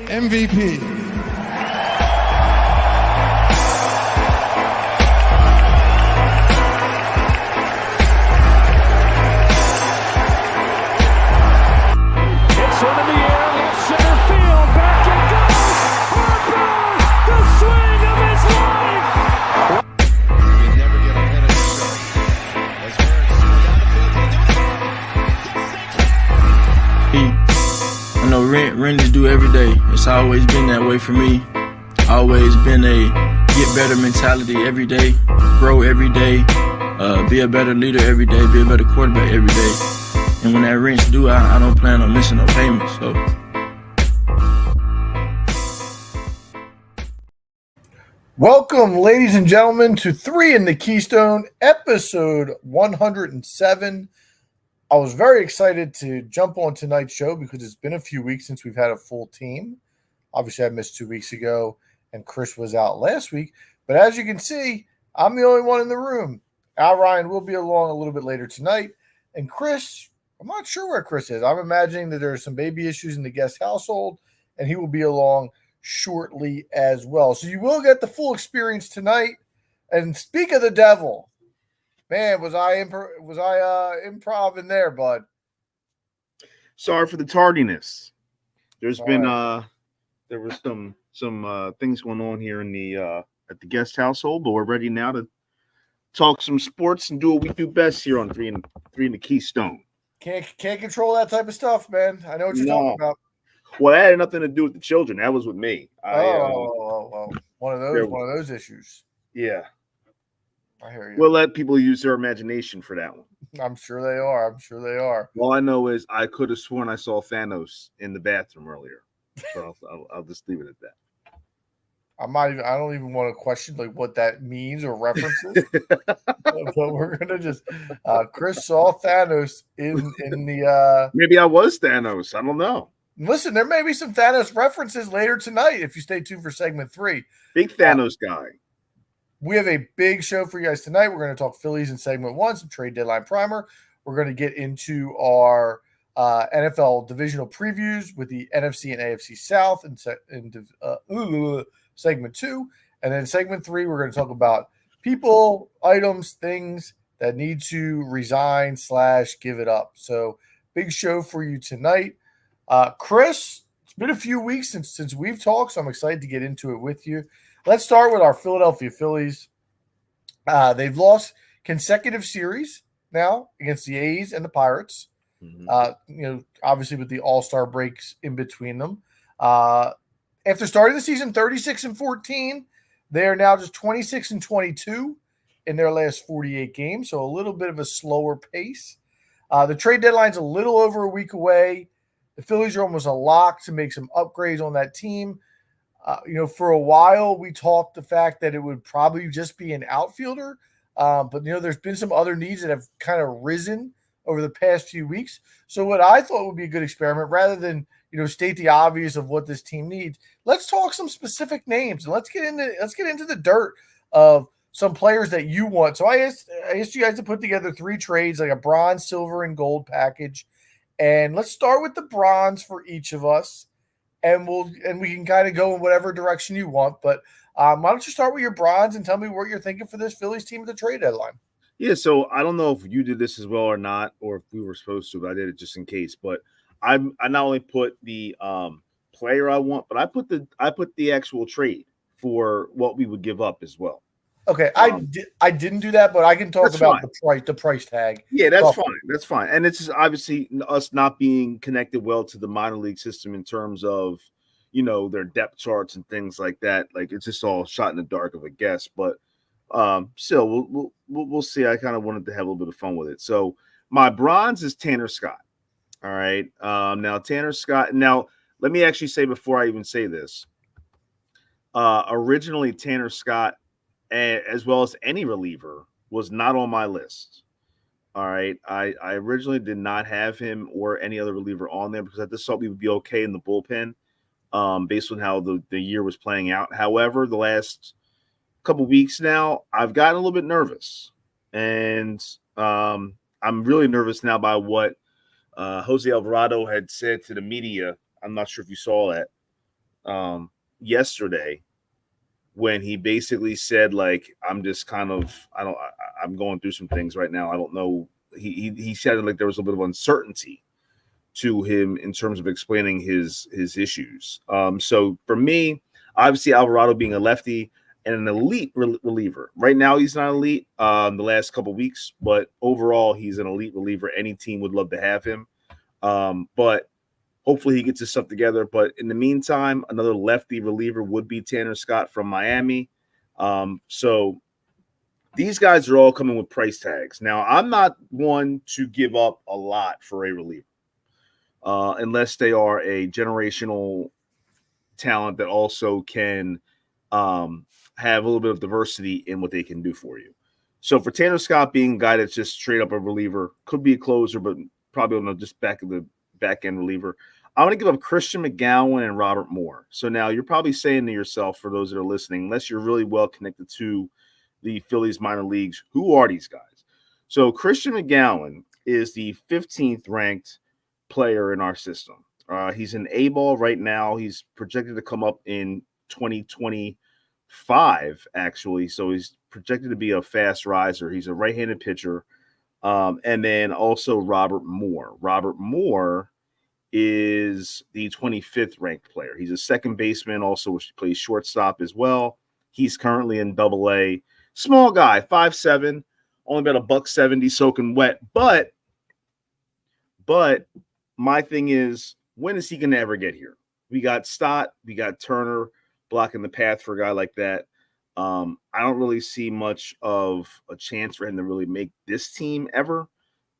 MVP. It's one in the air, left center field, back it goes. Harper, the swing of his life. We never get a penalty shot. As Harris down the field, I know Ren's do every day. It's always been that way for me. Always been a get better mentality every day, grow every day, be a better leader every day, be a better quarterback every day. And when that wrench do, I don't plan on missing no payments. So. Welcome, ladies and gentlemen, to 3 in the Keystone, episode 107. I was very excited to jump on tonight's show because it's been a few weeks since we've had a full team. Obviously, I missed 2 weeks ago, and Chris was out last week. But as you can see, I'm the only one in the room. Al Ryan will be along a little bit later tonight. And Chris, I'm not sure where Chris is. I'm imagining that there are some baby issues in the guest household, and he will be along shortly as well. So you will get the full experience tonight. And speak of the devil, man, was I improv in there, bud? Sorry for the tardiness. There's All been right. there was some things going on here in the at the guest household, but we're ready now to talk some sports and do what we do best here on three in the Keystone. Can't control that type of stuff, man. I know what you're talking about. Well, that had nothing to do with the children. That was with me. One of those issues. Yeah. I hear you. We'll let people use their imagination for that one. I'm sure they are. All I know is I could have sworn I saw Thanos in the bathroom earlier. So I'll just leave it at that. I don't even want to question like what that means or references. But we're gonna just Chris saw Thanos in the Maybe I was Thanos. I don't know. Listen, there may be some Thanos references later tonight if you stay tuned for segment 3. Big Thanos guy. We have a big show for you guys tonight. We're going to talk Phillies in segment 1, some trade deadline primer. We're going to get into our NFL divisional previews with the NFC and AFC South in segment 2. And then segment 3, we're going to talk about people, items, things that need to resign / give it up. So big show for you tonight. Chris, it's been a few weeks since we've talked, so I'm excited to get into it with you. Let's start with our Philadelphia Phillies. They've lost consecutive series now against the A's and the Pirates. Mm-hmm. Obviously with the All-Star breaks in between them. After starting the season 36-14, they are now just 26-22 in their last 48 games, so a little bit of a slower pace. The trade deadline's a little over a week away. The Phillies are almost a lock to make some upgrades on that team. For a while, we talked the fact that it would probably just be an outfielder. But there's been some other needs that have kind of risen over the past few weeks. So what I thought would be a good experiment, rather than, state the obvious of what this team needs, let's talk some specific names and let's get into the dirt of some players that you want. So I asked you guys to put together 3 trades, like a bronze, silver, and gold package. And let's start with the bronze for each of us. And we can kind of go in whatever direction you want. But why don't you start with your bronze and tell me what you're thinking for this Phillies team at the trade deadline? Yeah, so I don't know if you did this as well or not, or if we were supposed to, but I did it just in case. But I not only put the player I want, but I put the actual trade for what we would give up as well. Okay, I didn't do that, but I can talk about the price tag. Yeah, that's fine. That's fine. And it's just obviously us not being connected well to the minor league system in terms of, their depth charts and things like that. Like, it's just all shot in the dark of a guess. But still, we'll see. I kind of wanted to have a little bit of fun with it. So my bronze is Tanner Scott. All right. Now Tanner Scott. Now let me actually say before I even say this. Originally, Tanner Scott, as well as any reliever, was not on my list. All right. I originally did not have him or any other reliever on there because I just thought we would be okay in the bullpen based on how the year was playing out. However, the last couple weeks now, I've gotten a little bit nervous. And I'm really nervous now by what Jose Alvarado had said to the media. I'm not sure if you saw that. yesterday when he basically said, like, I'm just kind of I'm going through some things right now. I don't know. He sounded like there was a bit of uncertainty to him in terms of explaining his issues. So for me, obviously Alvarado being a lefty and an elite reliever. Right now he's not elite the last couple of weeks, but overall he's an elite reliever. Any team would love to have him. But hopefully he gets his stuff together. But in the meantime, another lefty reliever would be Tanner Scott from Miami. So these guys are all coming with price tags. Now, I'm not one to give up a lot for a reliever. Unless they are a generational talent that also can have a little bit of diversity in what they can do for you. So for Tanner Scott being a guy that's just straight up a reliever, could be a closer, but probably on just back end reliever, I'm going to give up Christian McGowan and Robert Moore. So now you're probably saying to yourself, for those that are listening, unless you're really well connected to the Phillies minor leagues, who are these guys? So Christian McGowan is the 15th ranked player in our system. He's an A-ball right now. He's projected to come up in 2025, actually. So he's projected to be a fast riser. He's a right-handed pitcher. And then also Robert Moore. Robert Moore is the 25th ranked player. He's a second baseman, also plays shortstop as well. He's currently in Double-A. Small guy, 5'7", only about $170 soaking wet. But my thing is, when is he going to ever get here? We got Stott, we got Turner blocking the path for a guy like that. I don't really see much of a chance for him to really make this team ever,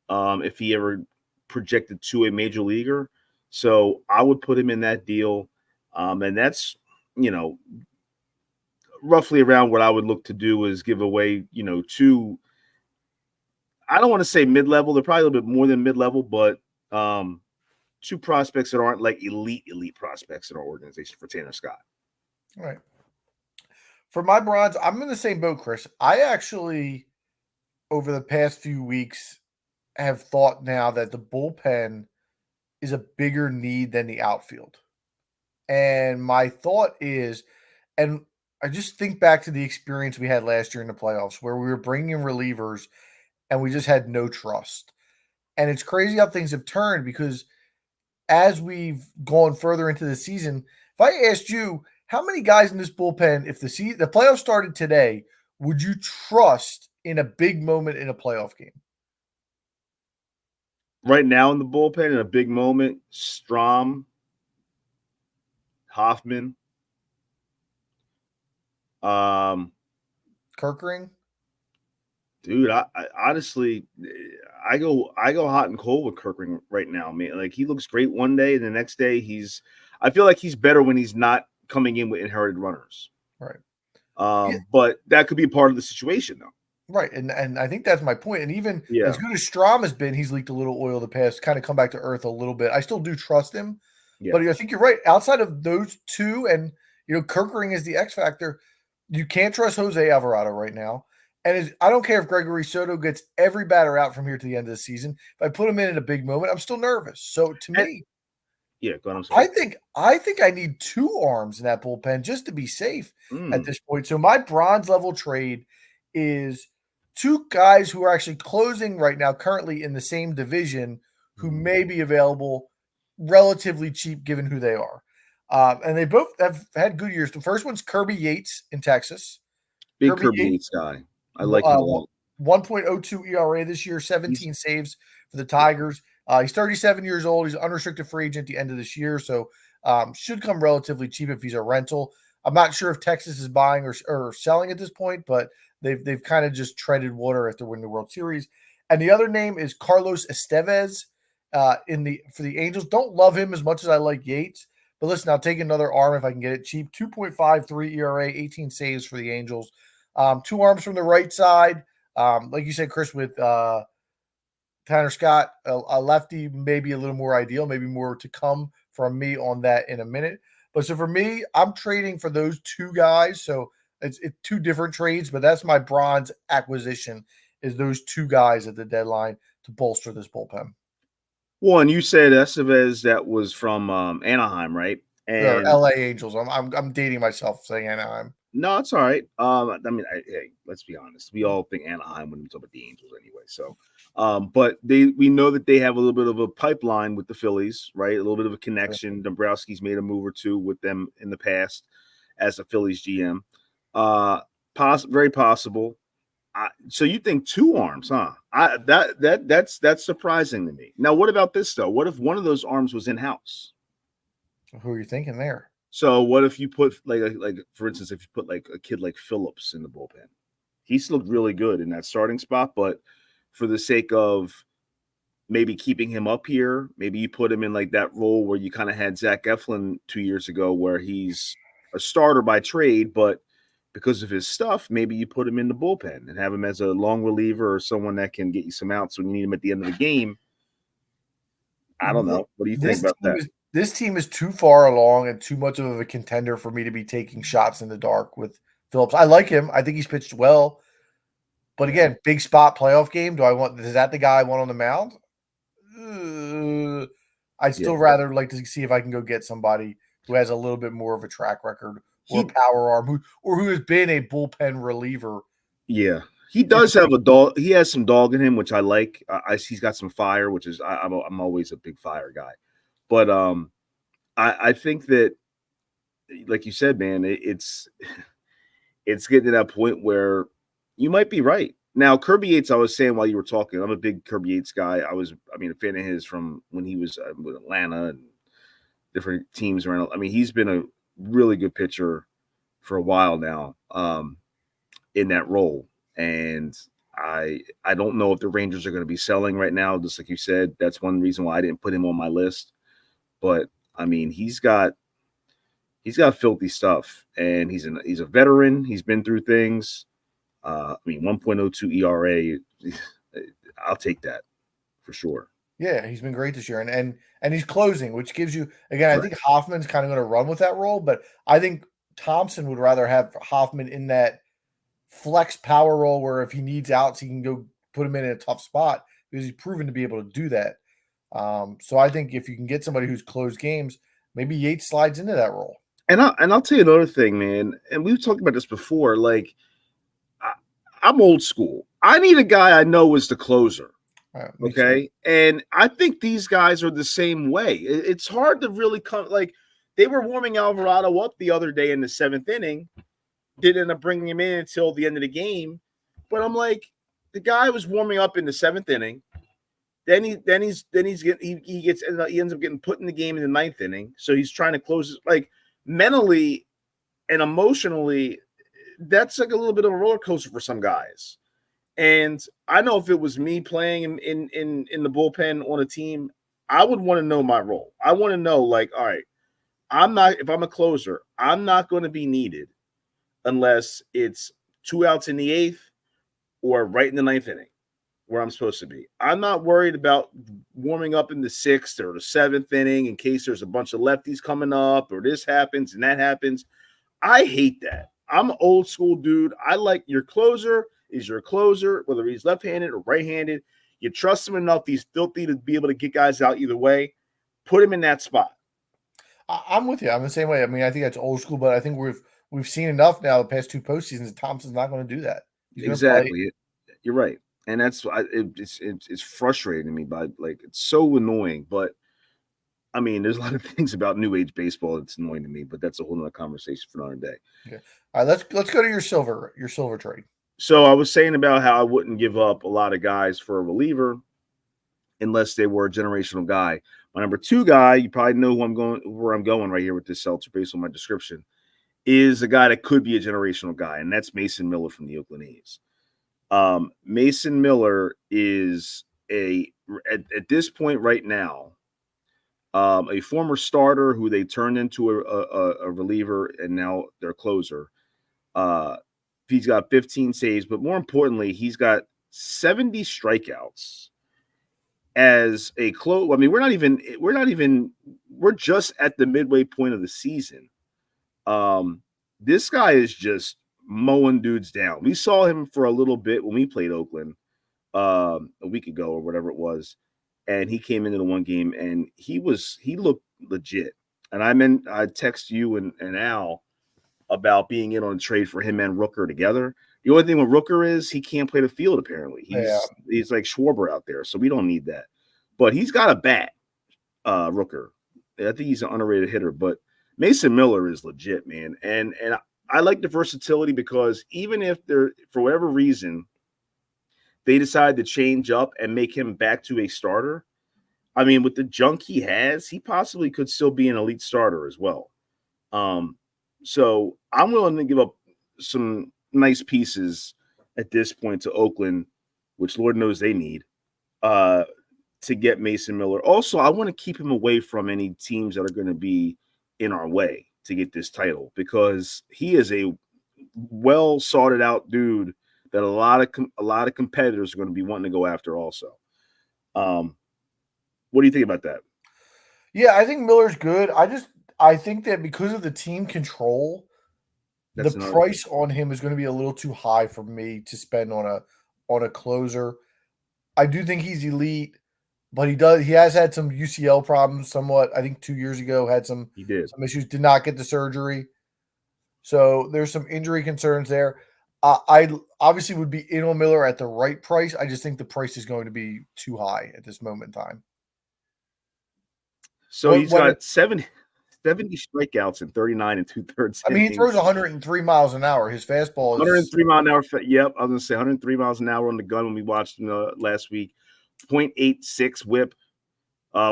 if he ever projected to a major leaguer. So I would put him in that deal. And that's, roughly around what I would look to do is give away, two, I don't want to say mid-level. They're probably a little bit more than mid-level, but two prospects that aren't like elite prospects in our organization for Tanner Scott. All right. For my bronze, I'm in the same boat, Chris. I actually, over the past few weeks, have thought now that the bullpen is a bigger need than the outfield. And my thought is, and I just think back to the experience we had last year in the playoffs where we were bringing in relievers and we just had no trust. And it's crazy how things have turned because as we've gone further into the season, if I asked you how many guys in this bullpen, if the playoffs started today, would you trust in a big moment in a playoff game? Right now in the bullpen, in a big moment, Strom, Hoffman, Kirkring. Dude, I honestly, I go hot and cold with Kirkring right now, man. Like, he looks great one day, and the next day I feel like he's better when he's not coming in with inherited runners. Right. But that could be part of the situation, though. Right, and I think that's my point. And even Yeah. as good as Strom has been, he's leaked a little oil the past, kind of come back to earth a little bit. I still do trust him, but I think you're right. Outside of those two, and Kirkring is the X factor. You can't trust Jose Alvarado right now. And I don't care if Gregory Soto gets every batter out from here to the end of the season. If I put him in a big moment, I'm still nervous. So to me, go on. I'm sorry. I think I need two arms in that bullpen just to be safe at this point. So my bronze level trade is two guys who are actually closing right now, currently in the same division, who may be available relatively cheap given who they are. And they both have had good years. The first one's Kirby Yates in Texas. Big Kirby Yates guy. I like him a lot. 1.02 ERA this year, 17 saves for the Tigers. He's 37 years old. He's an unrestricted free agent at the end of this year, so should come relatively cheap if he's a rental. I'm not sure if Texas is buying or selling at this point, but they've kind of just treaded water after winning the World Series. And the other name is Carlos Estevez for the Angels. Don't love him as much as I like Yates, but listen, I'll take another arm if I can get it cheap. 2.53 ERA, 18 saves for the Angels. Two arms from the right side. Like you said, Chris, with Tanner Scott, a lefty, maybe a little more ideal, maybe more to come from me on that in a minute. But so for me, I'm trading for those two guys. So it's two different trades, but that's my bronze acquisition is those two guys at the deadline to bolster this bullpen. Well, and you said Estevez, that was from Anaheim, right? Or And LA Angels. I'm dating myself saying Anaheim. no, it's all right. I mean, hey, let's be honest. We all think Anaheim when we talk about the Angels anyway. So, but we know that they have a little bit of a pipeline with the Phillies, right? A little bit of a connection. Dombrowski's made a move or two with them in the past as a Phillies GM. Very possible. So you think two arms, huh? That's surprising to me. Now, what about this though? What if one of those arms was in house? Who are you thinking there? So what if you put like for instance, if you put like a kid like Phillips in the bullpen? He's looked really good in that starting spot, but for the sake of maybe keeping him up here, maybe you put him in like that role where you kind of had Zach Eflin 2 years ago, where he's a starter by trade, but because of his stuff, maybe you put him in the bullpen and have him as a long reliever or someone that can get you some outs when you need him at the end of the game. I don't know. What do you think about that? This team is too far along and too much of a contender for me to be taking shots in the dark with Phillips. I like him. I think he's pitched well. But again, big spot playoff game. Is that the guy I want on the mound? I'd still rather like to see if I can go get somebody who has a little bit more of a track record or a power arm who has been a bullpen reliever. Yeah. He does have a dog. He has some dog in him, which I like. He's got some fire, which is I'm always a big fire guy. But I think that, like you said, man, it's getting to that point where you might be right. Now, Kirby Yates, I was saying while you were talking, I'm a big Kirby Yates guy. A fan of his from when he was with Atlanta and different teams around. I mean, he's been a really good pitcher for a while now in that role. And I don't know if the Rangers are going to be selling right now. Just like you said, that's one reason why I didn't put him on my list. But I mean, he's got filthy stuff, and he's a veteran. He's been through things. 1.02 ERA. I'll take that for sure. Yeah, he's been great this year, and he's closing, which gives you again. I think Hoffman's kind of going to run with that role, but I think Thompson would rather have Hoffman in that flex power role where if he needs outs, he can go put him in a tough spot because he's proven to be able to do that. So I think if you can get somebody who's closed games, maybe Yates slides into that role. And I'll tell you another thing, man. And we've talked about this before. Like, I'm old school. I need a guy I know is the closer. Okay. And I think these guys are the same way. It's hard to really come like they were warming Alvarado up the other day in the 7th inning. Didn't end up bringing him in until the end of the game. But I'm like, the guy was warming up in the 7th inning. Then he ends up getting put in the game in the 9th inning. So he's trying to close it. Like mentally and emotionally, that's like a little bit of a roller coaster for some guys. And I know if it was me playing in the bullpen on a team, I would want to know my role. I want to know, like, all right, if I'm a closer, I'm not going to be needed unless it's 2 outs in the 8th or right in the 9th inning where I'm supposed to be. I'm not worried about warming up in the 6th or the 7th inning in case there's a bunch of lefties coming up or this happens and that happens. I hate that. I'm an old school dude. I like your closer is your closer, whether he's left-handed or right-handed. You trust him enough. He's filthy to be able to get guys out either way. Put him in that spot. I'm with you. I'm the same way. I mean, I think that's old school, but I think we've seen enough now the past 2 postseasons that Thompson's not going to do that. Exactly. You're right. And that's it's frustrating to me, but like it's so annoying. But I mean, there's a lot of things about new age baseball that's annoying to me, but that's a whole nother conversation for another day. Okay. All right, let's go to your silver trade. So I was saying about how I wouldn't give up a lot of guys for a reliever unless they were a generational guy. My number 2 guy, you probably know where I'm going right here with this Seltzer based on my description, is a guy that could be a generational guy, and that's Mason Miller from the Oakland A's. Mason Miller is at this point right now, a former starter who they turned into a reliever and now their closer. He's got 15 saves, but more importantly, he's got 70 strikeouts as a close. I mean, we're just at the midway point of the season. This guy is just mowing dudes down. We saw him for a little bit when we played Oakland a week ago or whatever it was, and he came into the one game and he looked legit. and I text you and Al about being in on a trade for him and Rooker together. The only thing with Rooker is he can't play the field. Apparently, Yeah. he's like Schwarber out there, so we don't need that. But he's got a bat, Rooker. I think he's an underrated hitter. But Mason Miller is legit, man, and I like the versatility because even if they're for whatever reason they decide to change up and make him back to a starter, I mean, with the junk he has, he possibly could still be an elite starter as well. So I'm willing to give up some nice pieces at this point to Oakland, which Lord knows they need, to get Mason Miller. Also, I want to keep him away from any teams that are going to be in our way to get this title because he is a well sorted out dude that a lot of competitors are going to be wanting to go after also. What do you think about that? Yeah, I think Miller's good. I think that because of the team control, That's the another price on him is going to be a little too high for me to spend on a closer. I do think he's elite, but he has had some UCL problems somewhat. I think 2 years ago had some he did. issues, did not get the surgery. So there's some injury concerns there. I obviously would be in on Miller at the right price. I just think the price is going to be too high at this moment in time. So he's got 70 strikeouts in 39 and 2/3. I mean, he throws 103 miles an hour. His fastball is 103 mile an hour. Yep, I was gonna say 103 miles an hour on the gun when we watched him last week. 0.86 whip.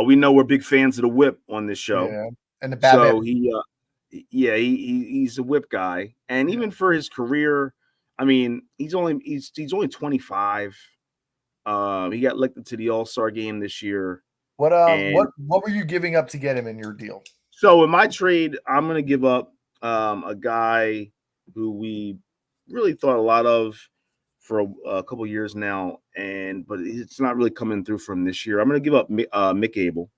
We know we're big fans of the whip on this show. Yeah, and the so he's a whip guy, and even for his career, I mean, he's only 25. He got elected to the All-Star game this year. What were you giving up to get him in your deal? So in my trade, I'm going to give up a guy who we really thought a lot of for a couple years now, but it's not really coming through from this year. I'm going to give up Mick Abel.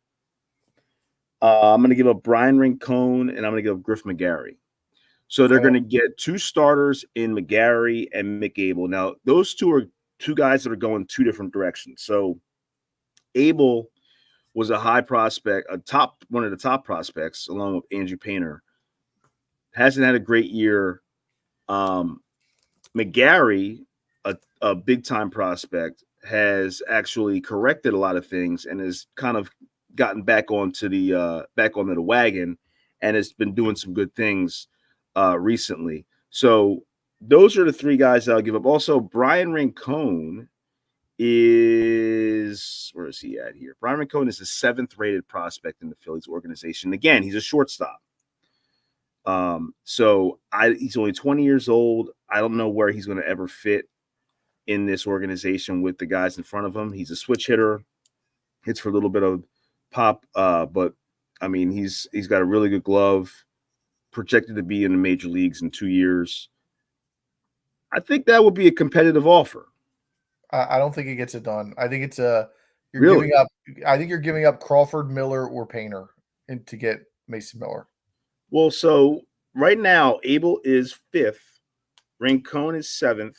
I'm going to give up Brian Rincon, and I'm going to give up Griff McGarry. So they're going to get two starters in McGarry and Mick Abel. Now, those two are two guys that are going two different directions. So Abel was a high prospect, one of the top prospects, along with Andrew Painter. Hasn't had a great year. McGarry, a big-time prospect, has actually corrected a lot of things and has kind of gotten back onto the wagon and has been doing some good things recently. So those are the three guys that I'll give up. Also, Brian Rincon where is he at here? Brian Rincon is the 7th rated prospect in the Phillies organization. Again, he's a shortstop. So he's only 20 years old. I don't know where he's going to ever fit in this organization with the guys in front of him. He's a switch hitter, hits for a little bit of pop, but I mean, he's got a really good glove, projected to be in the major leagues in 2 years. I think that would be a competitive offer. I don't think it gets it done. I think it's Really? you're giving up Crawford, Miller, or Painter to get Mason Miller. Well, so right now, Abel is 5th, Rincon is 7th,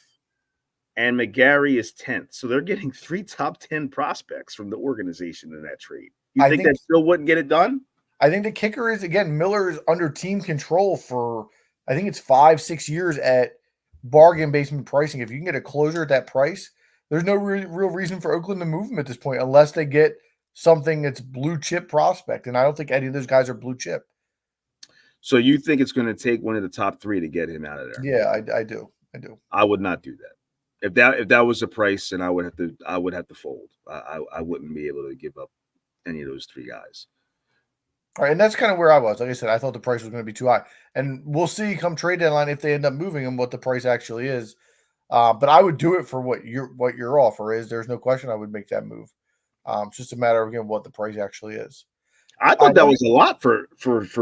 and McGarry is 10th. So they're getting 3 top 10 prospects from the organization in that trade. You think that still wouldn't get it done? I think the kicker is, again, Miller is under team control for, I think it's 5-6 years at bargain basement pricing. If you can get a closer at that price, there's no real reason for Oakland to move him at this point unless they get something that's blue chip prospect. And I don't think any of those guys are blue chip. So you think it's going to take one of the top 3 to get him out of there? Yeah, I do. I would not do that. If that was the price, then I would have to fold. I wouldn't be able to give up any of those 3 guys. All right, and that's kind of where I was. Like I said, I thought the price was going to be too high. And we'll see come trade deadline if they end up moving him what the price actually is. But I would do it for what your offer is. There's no question I would make that move. It's just a matter of, again, what the price actually is. I thought that was a lot for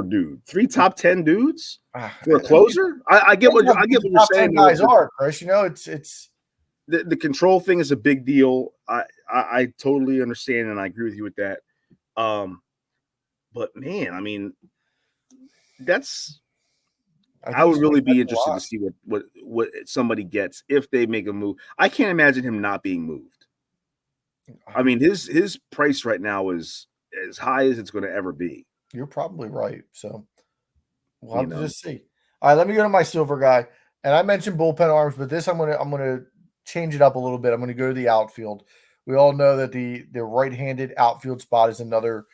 dude. 3 top 10 dudes for a closer. I get what you're saying. Guys are, Chris. You know, it's the control thing is a big deal. I totally understand and I agree with you with that. But man, I mean, I would really be interested to see what somebody gets if they make a move. I can't imagine him not being moved. I mean, his price right now is as high as it's going to ever be. You're probably right. So we'll have to just see. All right, let me go to my silver guy. And I mentioned bullpen arms, but this I'm gonna change it up a little bit. I'm gonna go to the outfield. We all know that the right-handed outfield spot is another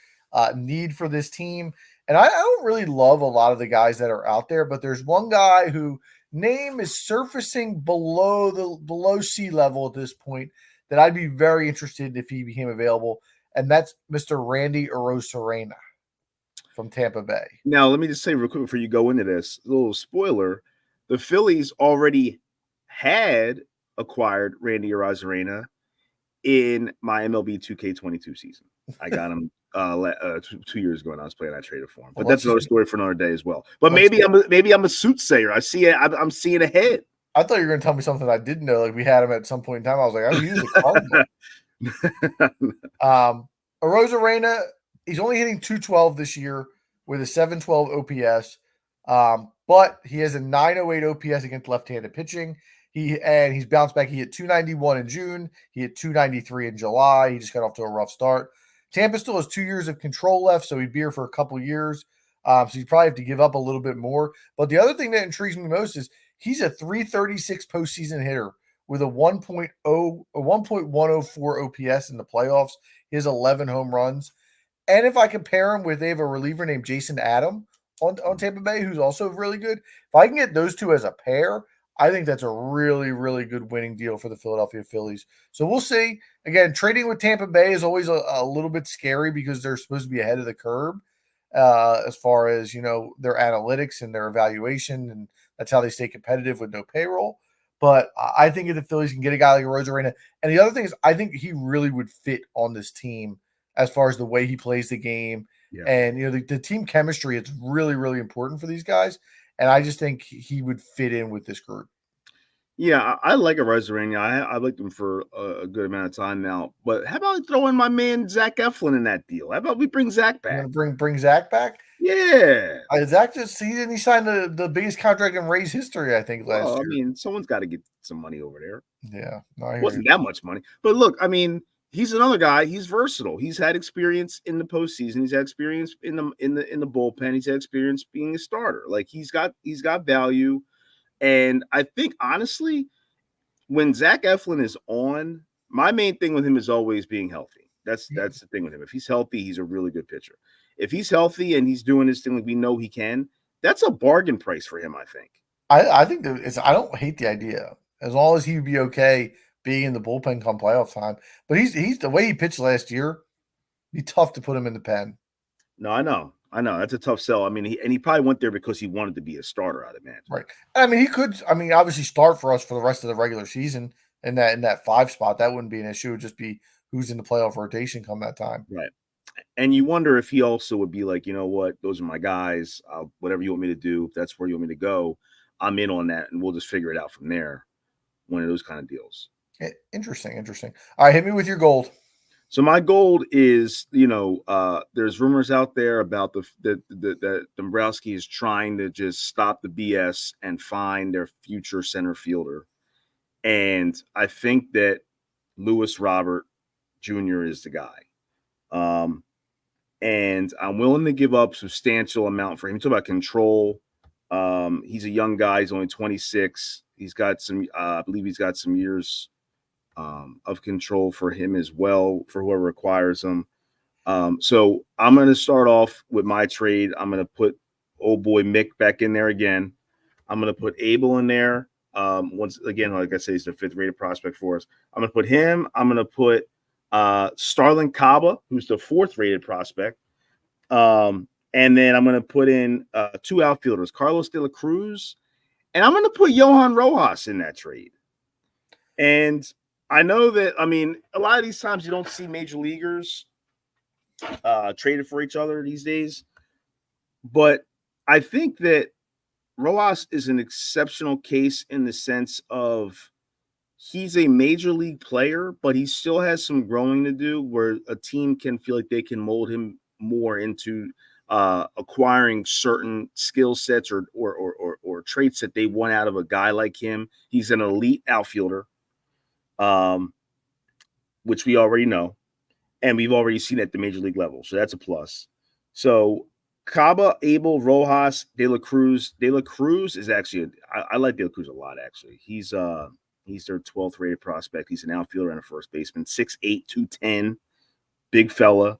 need for this team. And I don't really love a lot of the guys that are out there, but there's one guy who name is surfacing below sea level at this point that I'd be very interested if he became available, and that's Mr. Randy Arozarena from Tampa Bay. Now, let me just say real quick before you go into this, a little spoiler. The Phillies already had acquired Randy Arozarena in my MLB 2K22 season. I got him 2 years ago when I was playing. I traded for him, but that's another story for another day as well. But maybe I'm a soothsayer. I'm seeing ahead. I thought you were going to tell me something I didn't know. Like we had him at some point in time. I was like, oh, he's a Cardinal. Arozarena, he's only hitting 212 this year with a 712 OPS, but he has a 908 OPS against left-handed pitching. He's bounced back. He hit 291 in June. He hit 293 in July. He just got off to a rough start. Tampa still has 2 years of control left, so he'd be here for a couple years. So you probably have to give up a little bit more. But the other thing that intrigues me most is he's a 336 postseason hitter with a 1.104 OPS in the playoffs. He has 11 home runs. And if I compare him with, they have a reliever named Jason Adam on Tampa Bay, who's also really good. If I can get those two as a pair, I think that's a really, really good winning deal for the Philadelphia Phillies. So we'll see. Again, trading with Tampa Bay is always a little bit scary because they're supposed to be ahead of the curve as far as, their analytics and their evaluation, and that's how they stay competitive with no payroll. But I think if the Phillies can get a guy like Arozarena, and the other thing is I think he really would fit on this team as far as the way he plays the game. Yeah. And, the team chemistry is really, really important for these guys. And I just think he would fit in with this group. Yeah, I like Arozarena. I liked him for a good amount of time now. But how about throwing my man Zach Eflin in that deal? How about we bring Zach back? You're gonna bring Zach back? Yeah. Zach he signed the biggest contract in Rays history, I think, last year. I mean, someone's got to get some money over there. Yeah. It wasn't that much money. But look, I mean, he's another guy. He's versatile. He's had experience in the postseason. He's had experience in the bullpen. He's had experience being a starter. Like he's got value. And I think honestly, when Zach Eflin is on, my main thing with him is always being healthy. That's the thing with him. If he's healthy, he's a really good pitcher. If he's healthy and he's doing his thing like we know he can, that's a bargain price for him, I think. I think I don't hate the idea as long as he would be okay being in the bullpen come playoff time. But he's the way he pitched last year, it'd be tough to put him in the pen. No, I know. That's a tough sell. I mean, he probably went there because he wanted to be a starter, I'd imagine. Right. I mean, he could. I mean, obviously start for us for the rest of the regular season in that 5 spot. That wouldn't be an issue. It would just be who's in the playoff rotation come that time. Right. And you wonder if he also would be like, you know what, those are my guys. Whatever you want me to do, if that's where you want me to go, I'm in on that, and we'll just figure it out from there. One of those kind of deals. Interesting. All right, hit me with your gold. So my gold is, there's rumors out there about that Dombrowski is trying to just stop the BS and find their future center fielder. And I think that Lewis Robert Jr. is the guy. And I'm willing to give up substantial amount for him. Talk about control. He's a young guy. He's only 26. He's got some, I believe he's got some years of control for him as well, for whoever requires him. So I'm going to start off with my trade. I'm going to put old boy Mick back in there again. I'm going to put Abel in there. Once again, like I say, he's the 5th rated prospect for us. I'm going to put him. I'm going to put Starlin Caba, who's the 4th rated prospect. And then I'm going to put in 2 outfielders, Carlos De La Cruz, and I'm going to put Johan Rojas in that trade. And I know that, I mean, a lot of these times you don't see major leaguers traded for each other these days. But I think that Rojas is an exceptional case in the sense of he's a major league player, but he still has some growing to do where a team can feel like they can mold him more into acquiring certain skill sets or traits that they want out of a guy like him. He's an elite outfielder. Which we already know, and we've already seen at the major league level. So that's a plus. So Caba, Abel, Rojas, De La Cruz. De La Cruz is actually I like De La Cruz a lot. Actually, he's their 12th rated prospect. He's an outfielder and a first baseman. 6'8", 210, big fella.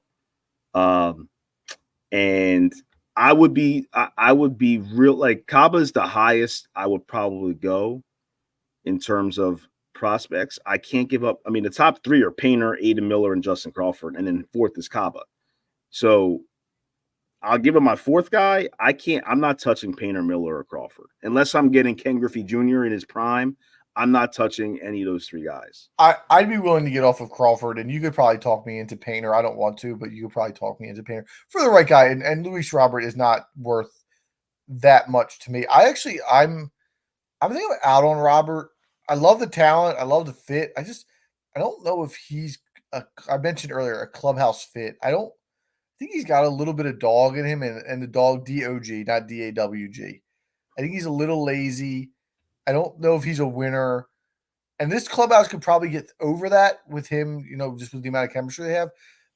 And I would be real like Caba is the highest I would probably go in terms of prospects. I can't give up. I mean, the top three are Painter, Aiden Miller, and Justin Crawford, and then fourth is Caba. So I'll give him my fourth guy. I'm not touching Painter, Miller, or Crawford unless I'm getting Ken Griffey Jr. in his prime. I'm not touching any of those three guys. I'd be willing to get off of Crawford, and you could probably talk me into Painter. I don't want to, but you could probably talk me into Painter for the right guy. And Luis Robert is not worth that much to me. I'm thinking out on Robert. I love the talent. I love the fit. I don't know if he's I mentioned earlier a clubhouse fit. I think he's got a little bit of dog in him, and the dog DOG, not DAWG. I think he's a little lazy. I don't know if he's a winner. And this clubhouse could probably get over that with him, just with the amount of chemistry they have.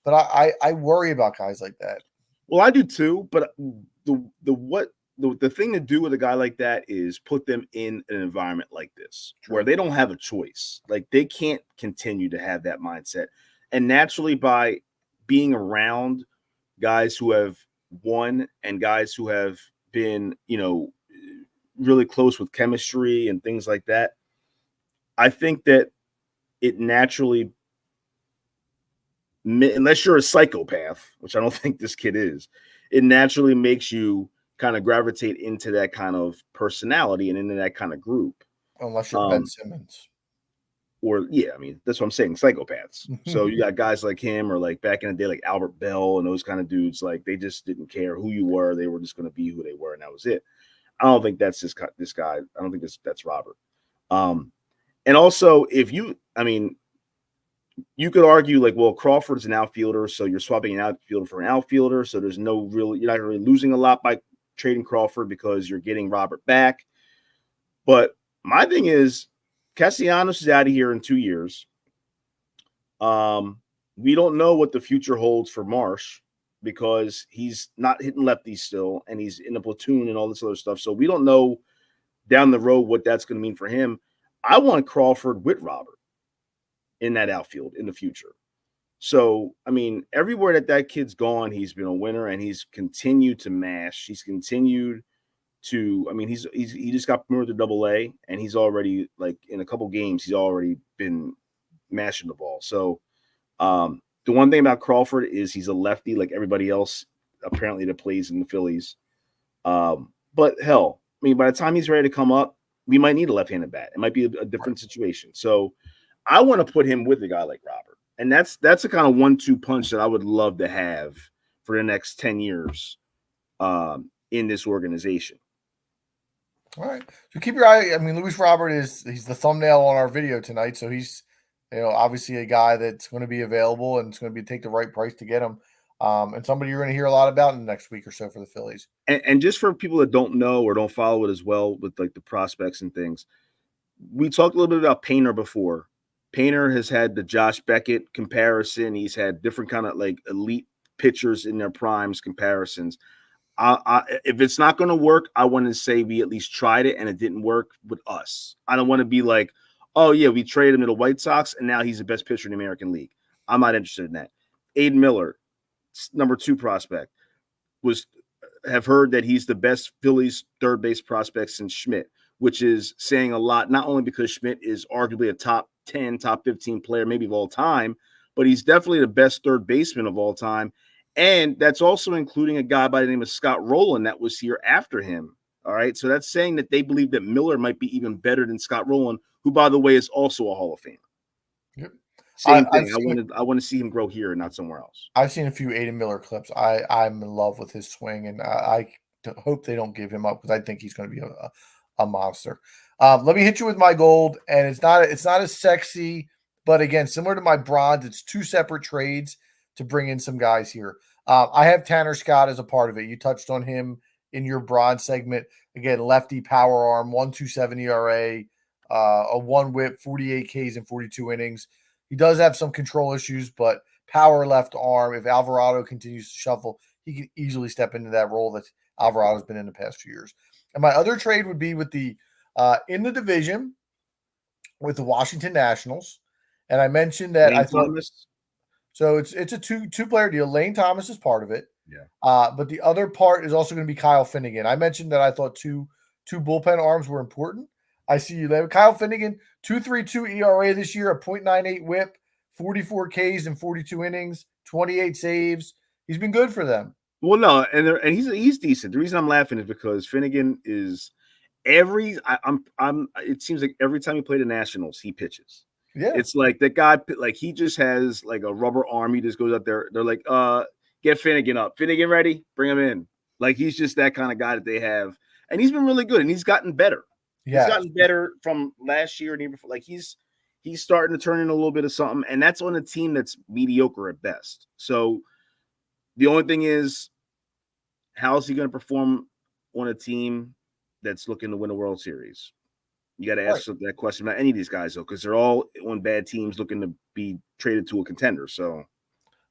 But I worry about guys like that. Well, I do too. But the thing to do with a guy like that is put them in an environment like this where they don't have a choice. Like they can't continue to have that mindset. And naturally, by being around guys who have won and guys who have been, really close with chemistry and things like that, I think that it naturally, unless you're a psychopath, which I don't think this kid is, it naturally makes you kind of gravitate into that kind of personality and into that kind of group. Unless you're Ben Simmons. Or, yeah, I mean, that's what I'm saying, psychopaths. So you got guys like him or like back in the day, like Albert Bell and those kind of dudes, like they just didn't care who you were. They were just going to be who they were, and that was it. I don't think that's this guy. I don't think that's Robert. And also, you could argue like, well, Crawford's an outfielder, so you're swapping an outfielder for an outfielder. So you're not really losing a lot by trading Crawford because you're getting Robert back. But my thing is, Castellanos is out of here in 2 years. We don't know what the future holds for Marsh because he's not hitting lefties still, and he's in a platoon and all this other stuff. So we don't know down the road what that's going to mean for him. I want Crawford with Robert in that outfield in the future. So, I mean, everywhere that kid's gone, he's been a winner, and he's continued to mash. He's continued to, I mean, he just got promoted to Double-A, and he's already, like, in a couple games, he's already been mashing the ball. So, the one thing about Crawford is he's a lefty like everybody else apparently that plays in the Phillies. But hell, I mean, by the time he's ready to come up, we might need a left-handed bat. It might be a different situation. So I want to put him with a guy like Robert. And that's a kind of 1-2 punch that I would love to have for the next 10 years in this organization. All right. So keep your eye. I mean, Luis Robert he's the thumbnail on our video tonight. So he's, obviously a guy that's going to be available, and it's going to take the right price to get him. And somebody you're going to hear a lot about in the next week or so for the Phillies. And just for people that don't know or don't follow it as well with like the prospects and things, we talked a little bit about Painter before. Painter has had the Josh Beckett comparison. He's had different kind of like elite pitchers in their primes comparisons. If it's not going to work, I want to say we at least tried it and it didn't work with us. I don't want to be like, oh, yeah, we traded him to the White Sox and now he's the best pitcher in the American League. I'm not interested in that. Aiden Miller, number 2 prospect, have heard that he's the best Phillies third base prospect since Schmidt, which is saying a lot, not only because Schmidt is arguably a top 10, top 15 player, maybe of all time, but he's definitely the best third baseman of all time. And that's also including a guy by the name of Scott Rowland that was here after him. All right. So that's saying that they believe that Miller might be even better than Scott Rowland, who, by the way, is also a Hall of Famer. Yep. Same thing. I want to see him grow here and not somewhere else. I've seen a few Aiden Miller clips. I'm in love with his swing, and I hope they don't give him up because I think he's going to be a monster. Let me hit you with my gold, and it's not as sexy, but again, similar to my bronze, it's 2 separate trades to bring in some guys here. I have Tanner Scott as a part of it. You touched on him in your bronze segment. Again, lefty power arm, 1.27 ERA, a 1 whip, 48 Ks in 42 innings. He does have some control issues, but power left arm. If Alvarado continues to shuffle, he can easily step into that role that Alvarado's been in the past few years. And my other trade would be with the in the division with the Washington Nationals. And I mentioned that Lane I thought Thomas. so. It's a two-player deal. Lane Thomas is part of it. Yeah. But the other part is also going to be Kyle Finnegan. I mentioned that I thought two bullpen arms were important. I see you there. Kyle Finnegan, 2.32 ERA this year, a .98 WHIP, 44 Ks in 42 innings, 28 saves. He's been good for them. Well, no, and he's decent. The reason I'm laughing is because Finnegan is it seems like every time he played the Nationals, he pitches. Yeah. It's like that guy, like he just has like a rubber arm. He just goes out there. They're like, get Finnegan up. Finnegan ready? Bring him in. Like he's just that kind of guy that they have. And he's been really good, and he's gotten better. Yeah. He's gotten better from last year and even before. Like he's starting to turn in a little bit of something, and that's on a team that's mediocre at best. So the only thing is, how is he going to perform on a team that's looking to win a World Series? You got to ask that question about any of these guys, though, because they're all on bad teams looking to be traded to a contender. So,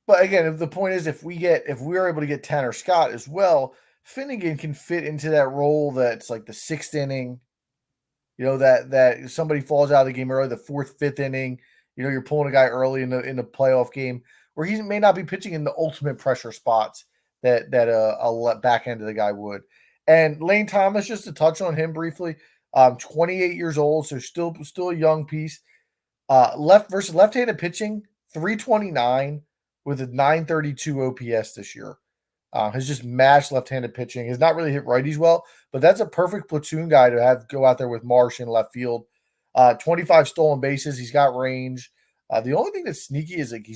but again, the point is, if we're able to get Tanner Scott as well, Finnegan can fit into that role that's like the sixth inning. You know, that somebody falls out of the game early, the fourth, fifth inning. You know, you're pulling a guy early in the playoff game where he may not be pitching in the ultimate pressure spots that a back end of the guy would. And Lane Thomas, just to touch on him briefly, 28 years old, so still a young piece. Left-handed pitching, 329 with a 932 OPS this year. Has just mashed left-handed pitching. Has not really hit righties well, but that's a perfect platoon guy to have go out there with Marsh in left field. 25 stolen bases. He's got range. The only thing that's sneaky is like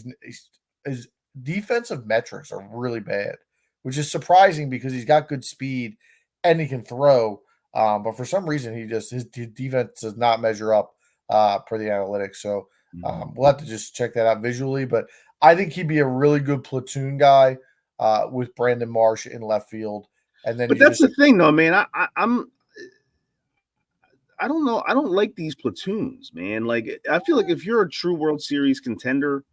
his defensive metrics are really bad, which is surprising because he's got good speed and he can throw. But for some reason, his defense does not measure up per the analytics. So we'll have to just check that out visually. But I think he'd be a really good platoon guy with Brandon Marsh in left field. And then, but that's the thing, though, man. I don't know. I don't like these platoons, man. Like I feel like if you're a true World Series contender,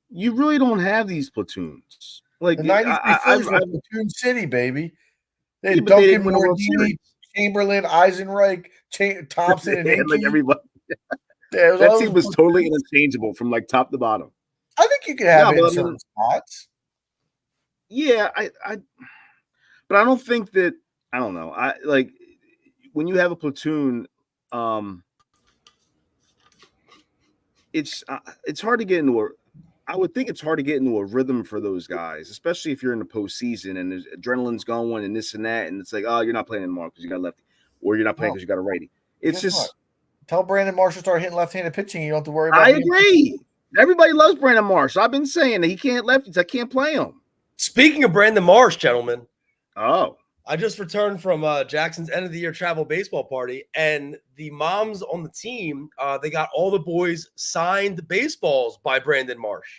you really don't have these platoons. Like the 93 Phillies were platoon city, baby. They had Duncan, Mordini, Chamberlain, Eisenreich, Thompson, and like everybody. Yeah, that team was totally interchangeable from like top to bottom. I think you could have it in certain spots. Yeah, but I don't think that. I don't know. I like when you have a platoon. It's hard to get into a. I would think it's hard to get into a rhythm for those guys, especially if you're in the postseason and there's adrenaline's going and this and that, and it's like, oh, you're not playing anymore because you got lefty, or you're not playing because you got a righty. It's just what? Tell Brandon Marsh to start hitting left-handed pitching. You don't have to worry about. I agree. Everybody loves Brandon Marsh. I've been saying that he can't lefties. I can't play him. Speaking of Brandon Marsh, gentlemen. Oh. I just returned from Jackson's end of the year travel baseball party, and the moms on the team, they got all the boys signed baseballs by Brandon Marsh.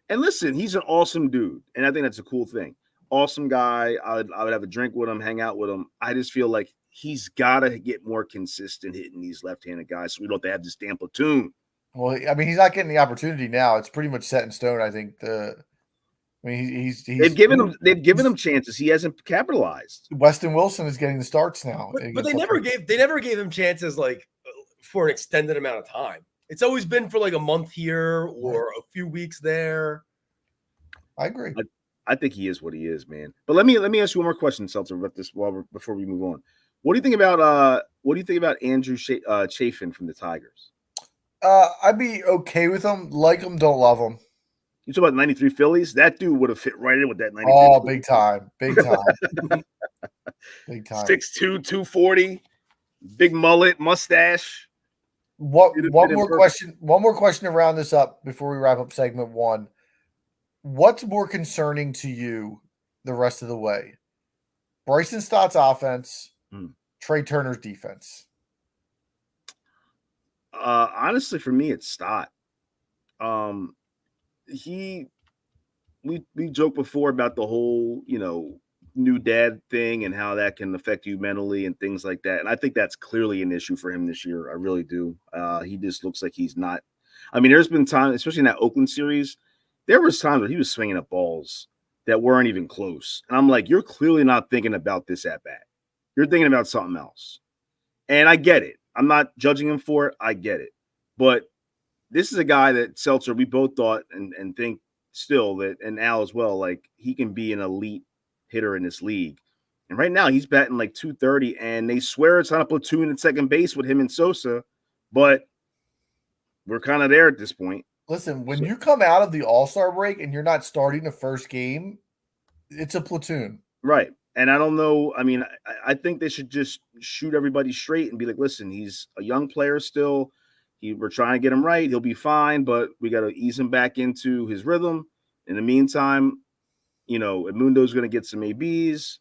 And listen, he's an awesome dude, and I think that's a cool thing. Awesome guy. I would have a drink with him, hang out with him. I just feel like he's got to get more consistent hitting these left-handed guys so we don't have to have this damn platoon. Well, I mean, he's not getting the opportunity now. It's pretty much set in stone, I think. They've given him chances. He hasn't capitalized. Weston Wilson is getting the starts now. But they never gave him chances like for an extended amount of time. It's always been for like a month here or a few weeks there. I agree. I think he is what he is, man. But let me ask you one more question, Seltzer, about this before we move on. What do you think about Andrew Chafin from the Tigers? I'd be okay with him. Like him, don't love him. You talk about 93 Phillies? That dude would have fit right in with that 93. Oh, big time. Big time. 6'2", 240, big mullet, mustache. One more question to round this up before we wrap up segment one. What's more concerning to you the rest of the way? Bryson Stott's offense, Trey Turner's defense. Honestly, for me, it's Stott. We joked before about the whole, new dad thing and how that can affect you mentally and things like that. And I think that's clearly an issue for him this year. I really do. He just looks like he's not. I mean, there's been times, especially in that Oakland series, there was times where he was swinging at balls that weren't even close. And I'm like, you're clearly not thinking about this at bat. You're thinking about something else. And I get it. I'm not judging him for it. I get it. But this is a guy that Seltzer, we both thought and think still that, and Al as well, like he can be an elite hitter in this league. And right now he's batting like 230, and they swear it's on a platoon at second base with him and Sosa, but we're kind of there at this point. Listen, when you come out of the All-Star break and you're not starting the first game, it's a platoon. Right. And I don't know. I mean, I think they should just shoot everybody straight and be like, listen, he's a young player still. We're trying to get him right. He'll be fine, but we got to ease him back into his rhythm. In the meantime, Edmundo's going to get some ABs.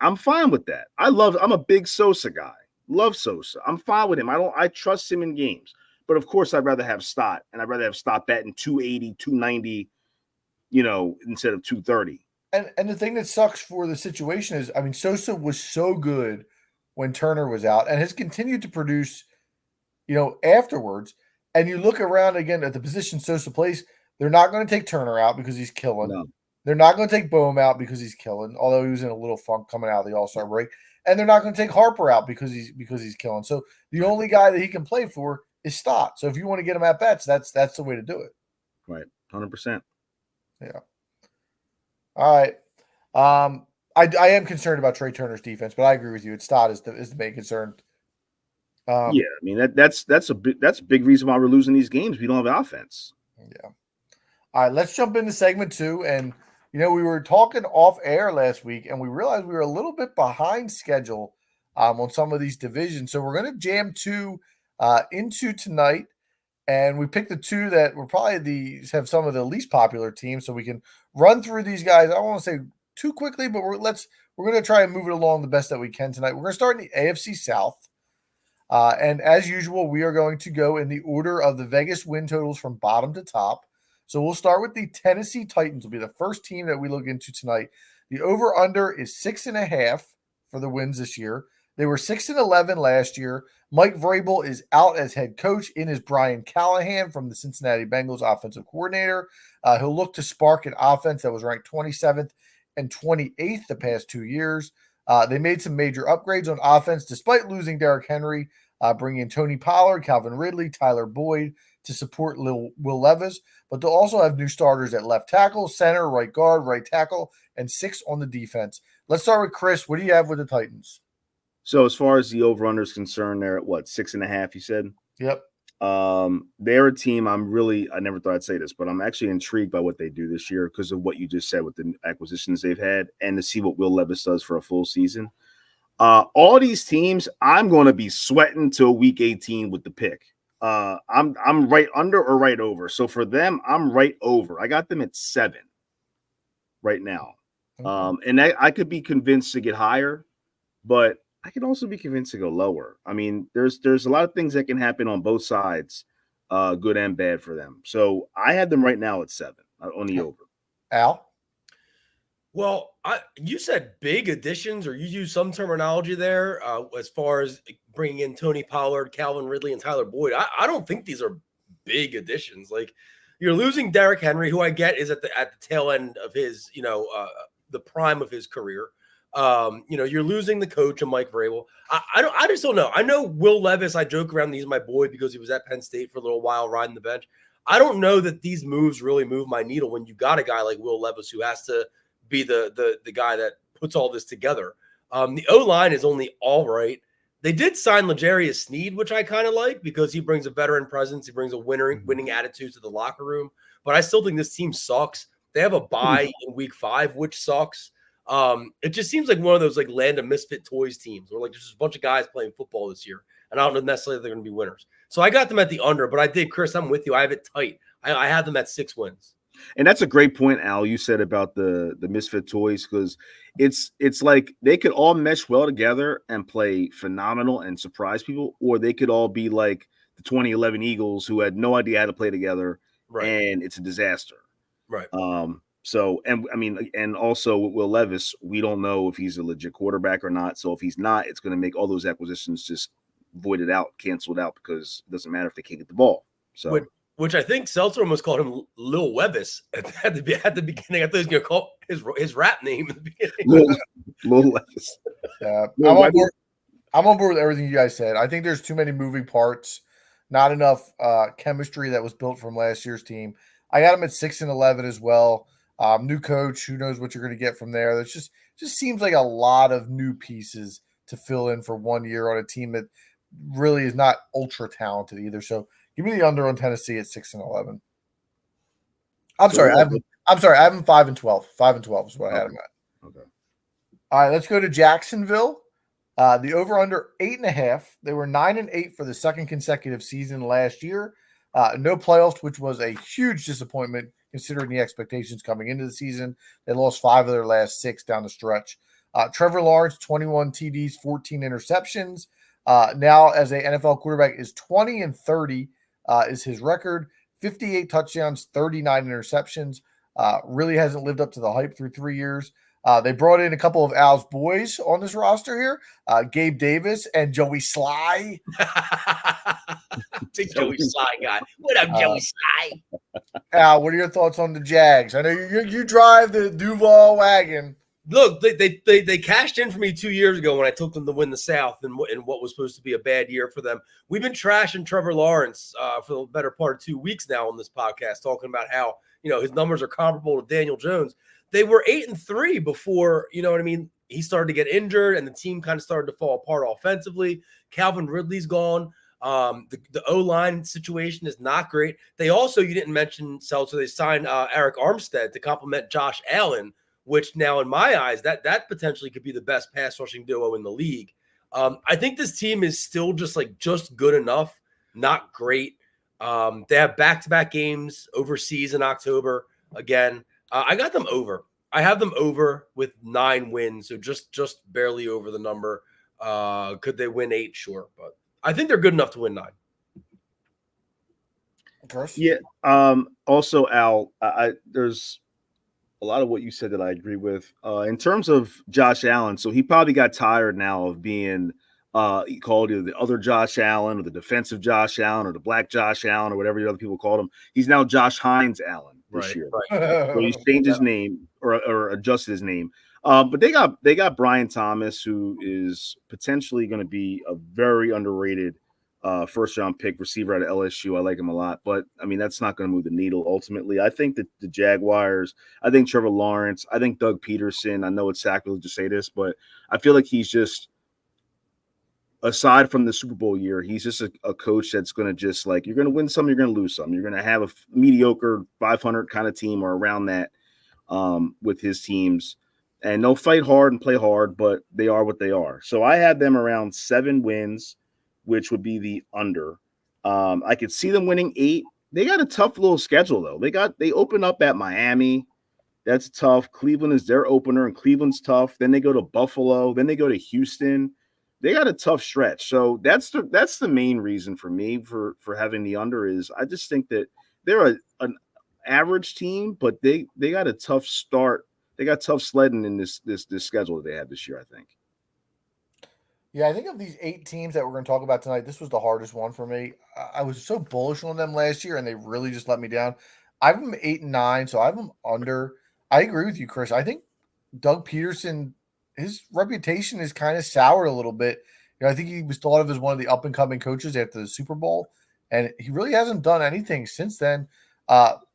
I'm fine with that. I'm a big Sosa guy. Love Sosa. I'm fine with him. I trust him in games. But of course, I'd rather have Stott, and I'd rather have Stott batting 280, 290, instead of 230. And the thing that sucks for the situation is, I mean, Sosa was so good when Turner was out and has continued to produce, afterwards. And you look around again at the position Sosa plays, they're not going to take Turner out because he's killing. No. They're not going to take Boehm out because he's killing, although he was in a little funk coming out of the All-Star break. And they're not going to take Harper out because he's killing. So the only guy that he can play for is Stott. So if you want to get him at bats, that's the way to do it. Right. 100%. Yeah. All right. I am concerned about Trey Turner's defense, but I agree with you. It's Stott is the main concern. Yeah, I mean that's a big reason why we're losing these games. We don't have offense. Yeah. All right, let's jump into segment 2. And we were talking off air last week, and we realized we were a little bit behind schedule on some of these divisions. So we're going to jam 2 into tonight. And we picked the 2 that were probably have some of the least popular teams, so we can run through these guys. I don't want to say too quickly, but we're going to try and move it along the best that we can tonight. We're going to start in the AFC South, and as usual, we are going to go in the order of the Vegas win totals from bottom to top. So we'll start with the Tennessee Titans. Will be the first team that we look into tonight. The over/under is 6.5 for the wins this year. They were 6-11 last year. Mike Vrabel is out as head coach. In is Brian Callahan from the Cincinnati Bengals offensive coordinator. He'll look to spark an offense that was ranked 27th and 28th the past 2 years. They made some major upgrades on offense despite losing Derrick Henry, bringing in Tony Pollard, Calvin Ridley, Tyler Boyd to support Will Levis. But they'll also have new starters at left tackle, center, right guard, right tackle, and 6 on the defense. Let's start with Chris. What do you have with the Titans? So as far as the over/under is concerned, they're at what, 6.5? You said. Yep. They're a team I never thought I'd say this, but I'm actually intrigued by what they do this year because of what you just said with the acquisitions they've had, and to see what Will Levis does for a full season. All these teams, I'm going to be sweating till week 18 with the pick. I'm right under or right over. So for them, I'm right over. I got them at 7 right now. Okay. And I could be convinced to get higher, but I could also be convinced to go lower. I mean, there's a lot of things that can happen on both sides, good and bad for them. So I had them right now at 7 on the over. Al? Well, you said big additions, or you used some terminology there as far as bringing in Tony Pollard, Calvin Ridley, and Tyler Boyd. I don't think these are big additions. Like, you're losing Derrick Henry, who I get is at the tail end of his, the prime of his career. You're losing the coach and Mike Vrabel. I just don't know. I know Will Levis, I joke around, he's my boy because he was at Penn State for a little while riding the bench. I don't know that these moves really move my needle when you got a guy like Will Levis who has to be the guy that puts all this together. The O-line is only all right. They did sign L'Jarius Sneed, which I kind of like because he brings a veteran presence. He brings a winning attitude to the locker room. But I still think this team sucks. They have a bye in week 5, which sucks. It just seems like one of those like land of misfit toys teams where like there's just a bunch of guys playing football this year, and I don't know necessarily they're going to be winners. So I got them at the under, but I did, Chris, I'm with you. I have it tight. I have them at 6 wins. And that's a great point, Al, you said about the misfit toys, because it's like they could all mesh well together and play phenomenal and surprise people, or they could all be like the 2011 Eagles who had no idea how to play together, Right. And it's a disaster. Right. So, and I mean, and also with Will Levis, we don't know if he's a legit quarterback or not. So if he's not, it's going to make all those acquisitions just voided out, canceled out, because it doesn't matter if they can't get the ball. So which I think Seltzer almost called him Lil Webbis at the beginning. I thought he was going to call his rap name at the beginning. Little Levis. I'm on board with everything you guys said. I think there's too many moving parts, not enough chemistry that was built from last year's team. I got them at 6-11 as well. New coach, who knows what you're going to get from there. There's just seems like a lot of new pieces to fill in for 1 year on a team that really is not ultra talented either. So give me the under on Tennessee at 6-11. I'm sorry, I have them 5-12. 5-12 is what I had them at. Okay. All right, let's go to Jacksonville. The over-under 8.5. They were 9-8 for the second consecutive season last year. No playoffs, which was a huge disappointment considering the expectations coming into the season. They lost 5 of their last 6 down the stretch. Trevor Lawrence, 21 TDs, 14 interceptions. Now, as a NFL quarterback, is 20-30 is his record. 58 touchdowns, 39 interceptions. Really hasn't lived up to the hype through 3 years. They brought in a couple of Al's boys on this roster here, Gabe Davis and Joey Sly. Big Joey Sly guy. What up, Joey Sly? Al, what are your thoughts on the Jags? I know you drive the Duval wagon. Look, they cashed in for me 2 years ago when I took them to win the South and what was supposed to be a bad year for them. We've been trashing Trevor Lawrence for the better part of 2 weeks now on this podcast, talking about how his numbers are comparable to Daniel Jones. They were 8-3 before, you know what I mean, he started to get injured and the team kind of started to fall apart offensively. Calvin Ridley's gone. The O-line situation is not great. They also, you didn't mention, Seltzer, they signed Eric Armstead to complement Josh Allen, which now in my eyes, that potentially could be the best pass rushing duo in the league. I think this team is still just good enough, not great. They have back-to-back games overseas in October again. I got them over. I have them over with 9 wins, so just barely over the number. Could they win 8? Sure, but I think they're good enough to win 9. Yeah. Also, Al, there's a lot of what you said that I agree with. In terms of Josh Allen, so he probably got tired now of being called either the other Josh Allen or the defensive Josh Allen or the black Josh Allen or whatever the other people called him. He's now Josh Hines Allen this year. Right. So he's changed his name or adjusted his name. But they got Brian Thomas, who is potentially going to be a very underrated first-round pick receiver out of LSU. I like him a lot, but I mean that's not going to move the needle ultimately. I think that the Jaguars, I think Trevor Lawrence, I think Doug Peterson. I know it's sacrilege to say this, but I feel like he's just, aside from the Super Bowl year, he's just a coach that's going to just you're going to win some, you're going to lose some. You're going to have a mediocre 500 kind of team or around that with his teams. And they'll fight hard and play hard, but they are what they are. So I had them around 7 wins, which would be the under. I could see them winning 8. They got a tough little schedule, though. They open up at Miami. That's tough. Cleveland is their opener, and Cleveland's tough. Then they go to Buffalo. Then they go to Houston. They got a tough stretch. So that's the main reason for me for having the under is I just think that they're an average team, but they got a tough start. They got tough sledding in this schedule that they have this year, I think. Yeah, I think of these 8 teams that we're going to talk about tonight, this was the hardest one for me. I was so bullish on them last year, and they really just let me down. I have them 8-9, so I have them under. I agree with you, Chris. I think Doug Peterson, his reputation is kind of soured a little bit. I think he was thought of as one of the up-and-coming coaches after the Super Bowl, and he really hasn't done anything since then.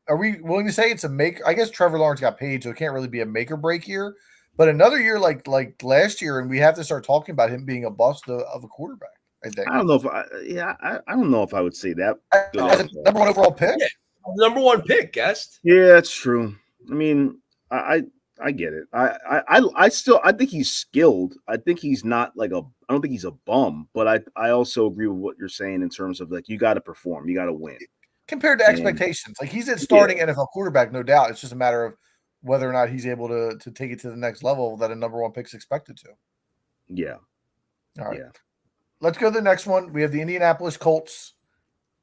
Are we willing to say it's a make? I guess Trevor Lawrence got paid, so it can't really be a make or break year. But another year like last year, and we have to start talking about him being a bust of a quarterback. I think. I don't know if I don't know if I would say that. As a number 1 overall pick. Yeah, number 1 pick, guest. Yeah, that's true. I mean, I get it. I think he's skilled. I think he's not I don't think he's a bum, but I also agree with what you're saying in terms of you got to perform, you got to win. Compared to expectations, he's a starting NFL quarterback, no doubt. It's just a matter of whether or not he's able to take it to the next level that a number 1 pick's expected to. Yeah. All right. Yeah. Let's go to the next one. We have the Indianapolis Colts.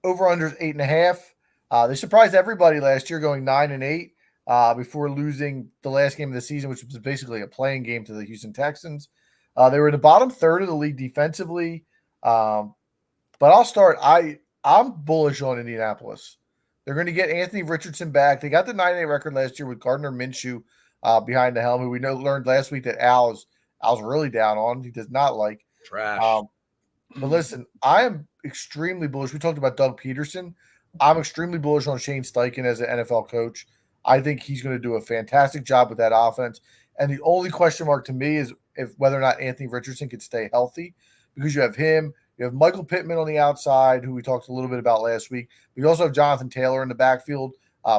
Over-under 8.5. They surprised everybody last year going 9-8 before losing the last game of the season, which was basically a playing game to the Houston Texans. They were in the bottom third of the league defensively. But I'll start. I'm bullish on Indianapolis. They're going to get Anthony Richardson back. They got the 9-8 record last year with Gardner Minshew behind the helm, who we learned last week that Al's really down on. He does not like. Trash. But listen, I am extremely bullish. We talked about Doug Peterson. I'm extremely bullish on Shane Steichen as an NFL coach. I think he's going to do a fantastic job with that offense. And the only question mark to me is if whether or not Anthony Richardson can stay healthy, because you have him, you have Michael Pittman on the outside, who we talked a little bit about last week. But you also have Jonathan Taylor in the backfield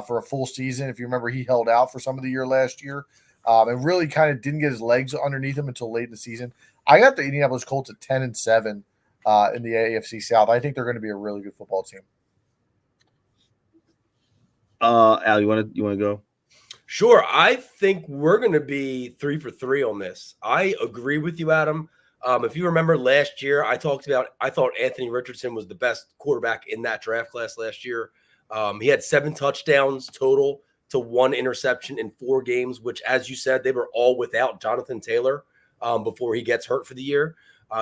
for a full season. If you remember, he held out for some of the year last year and really kind of didn't get his legs underneath him until late in the season. I got the Indianapolis Colts at 10-7 in the AFC South. I think they're going to be a really good football team. Al, you want to go? Sure. I think we're going to be 3 for 3 on this. I agree with you, Adam. If you remember last year, I thought Anthony Richardson was the best quarterback in that draft class last year. He had 7 touchdowns total to 1 interception in 4 games, which, as you said, they were all without Jonathan Taylor before he gets hurt for the year.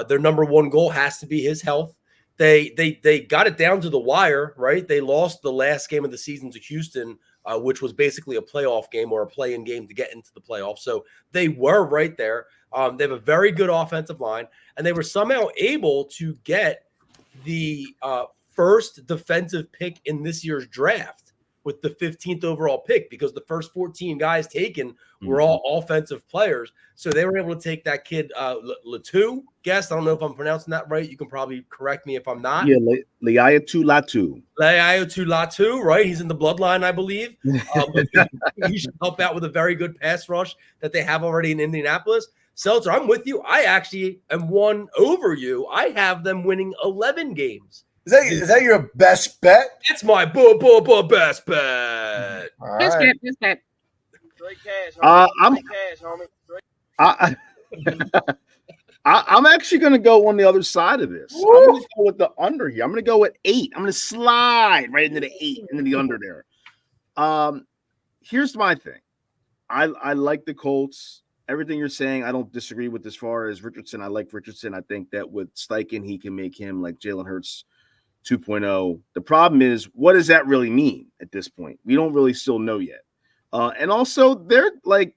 Their number one goal has to be his health. They got it down to the wire, right? They lost the last game of the season to Houston, which was basically a playoff game or a play-in game to get into the playoffs. So they were right there. They have a very good offensive line, and they were somehow able to get the first defensive pick in this year's draft with the 15th overall pick, because the first 14 guys taken were all offensive players. So they were able to take that kid, Latu, guess. I don't know if I'm pronouncing that right. You can probably correct me if I'm not. Yeah, Laiatu Latu, right? He's in the bloodline, I believe. He should help out with a very good pass rush that they have already in Indianapolis. Seltzer, I'm with you. I actually am one over you. I have them winning 11 games. Is that your best bet? That's my best bet. All right. Best bet. Straight cash, homie. I'm actually going to go on the other side of this. Woo! I'm going to go with the under here. I'm going to go with 8. I'm going to slide right into the 8, into the under there. Here's my thing. I like the Colts. Everything you're saying, I don't disagree with as far as Richardson. I like Richardson. I think that with Steichen, he can make him like Jalen Hurts 2.0. The problem is, what does that really mean at this point? We don't really still know yet. And also, they're like,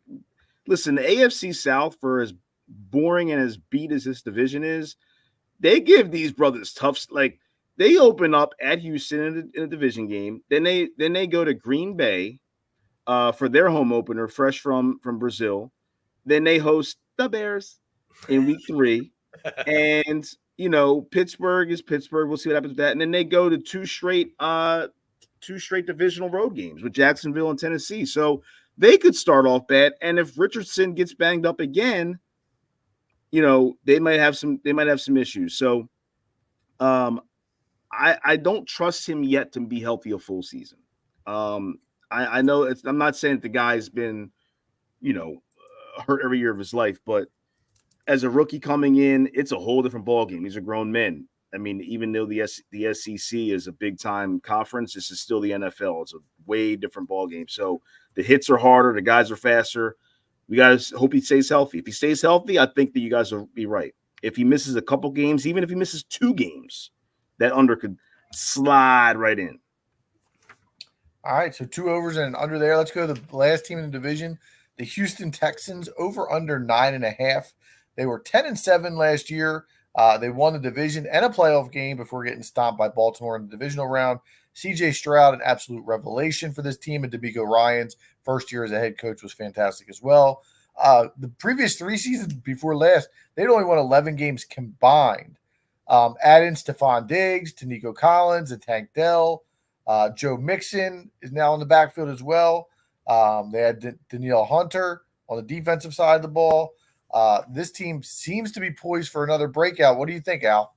listen, the AFC South, for as boring and as beat as this division is, they give these brothers tough. Like, they open up at Houston in a division game. Then they go to Green Bay for their home opener, fresh from Brazil. Then they host the Bears in week 3. And Pittsburgh is Pittsburgh. We'll see what happens with that. And then they go to two straight divisional road games with Jacksonville and Tennessee. So they could start off bad. And if Richardson gets banged up again, they might have some issues. So I don't trust him yet to be healthy a full season. I know I'm not saying that the guy's been, hurt every year of his life, but as a rookie coming in, it's a whole different ballgame. These are grown men. I mean, even though the SEC is a big-time conference, this is still the NFL. It's a way different ballgame. So the hits are harder. The guys are faster. We guys hope he stays healthy. If he stays healthy, I think that you guys will be right. If he misses a couple games, even if he misses 2 games, that under could slide right in. All right, so 2 overs and an under there. Let's go to the last team in the division, the Houston Texans, over under 9.5. They were 10-7 last year. They won the division and a playoff game before getting stomped by Baltimore in the divisional round. CJ Stroud, an absolute revelation for this team, and DeMeco Ryans' first year as a head coach was fantastic as well. The previous 3 seasons before last, they'd only won 11 games combined. Add in Stephon Diggs, Nico Collins, and Tank Dell. Joe Mixon is now in the backfield as well. They had Danielle Hunter on the defensive side of the ball. This team seems to be poised for another breakout. What do you think, Al?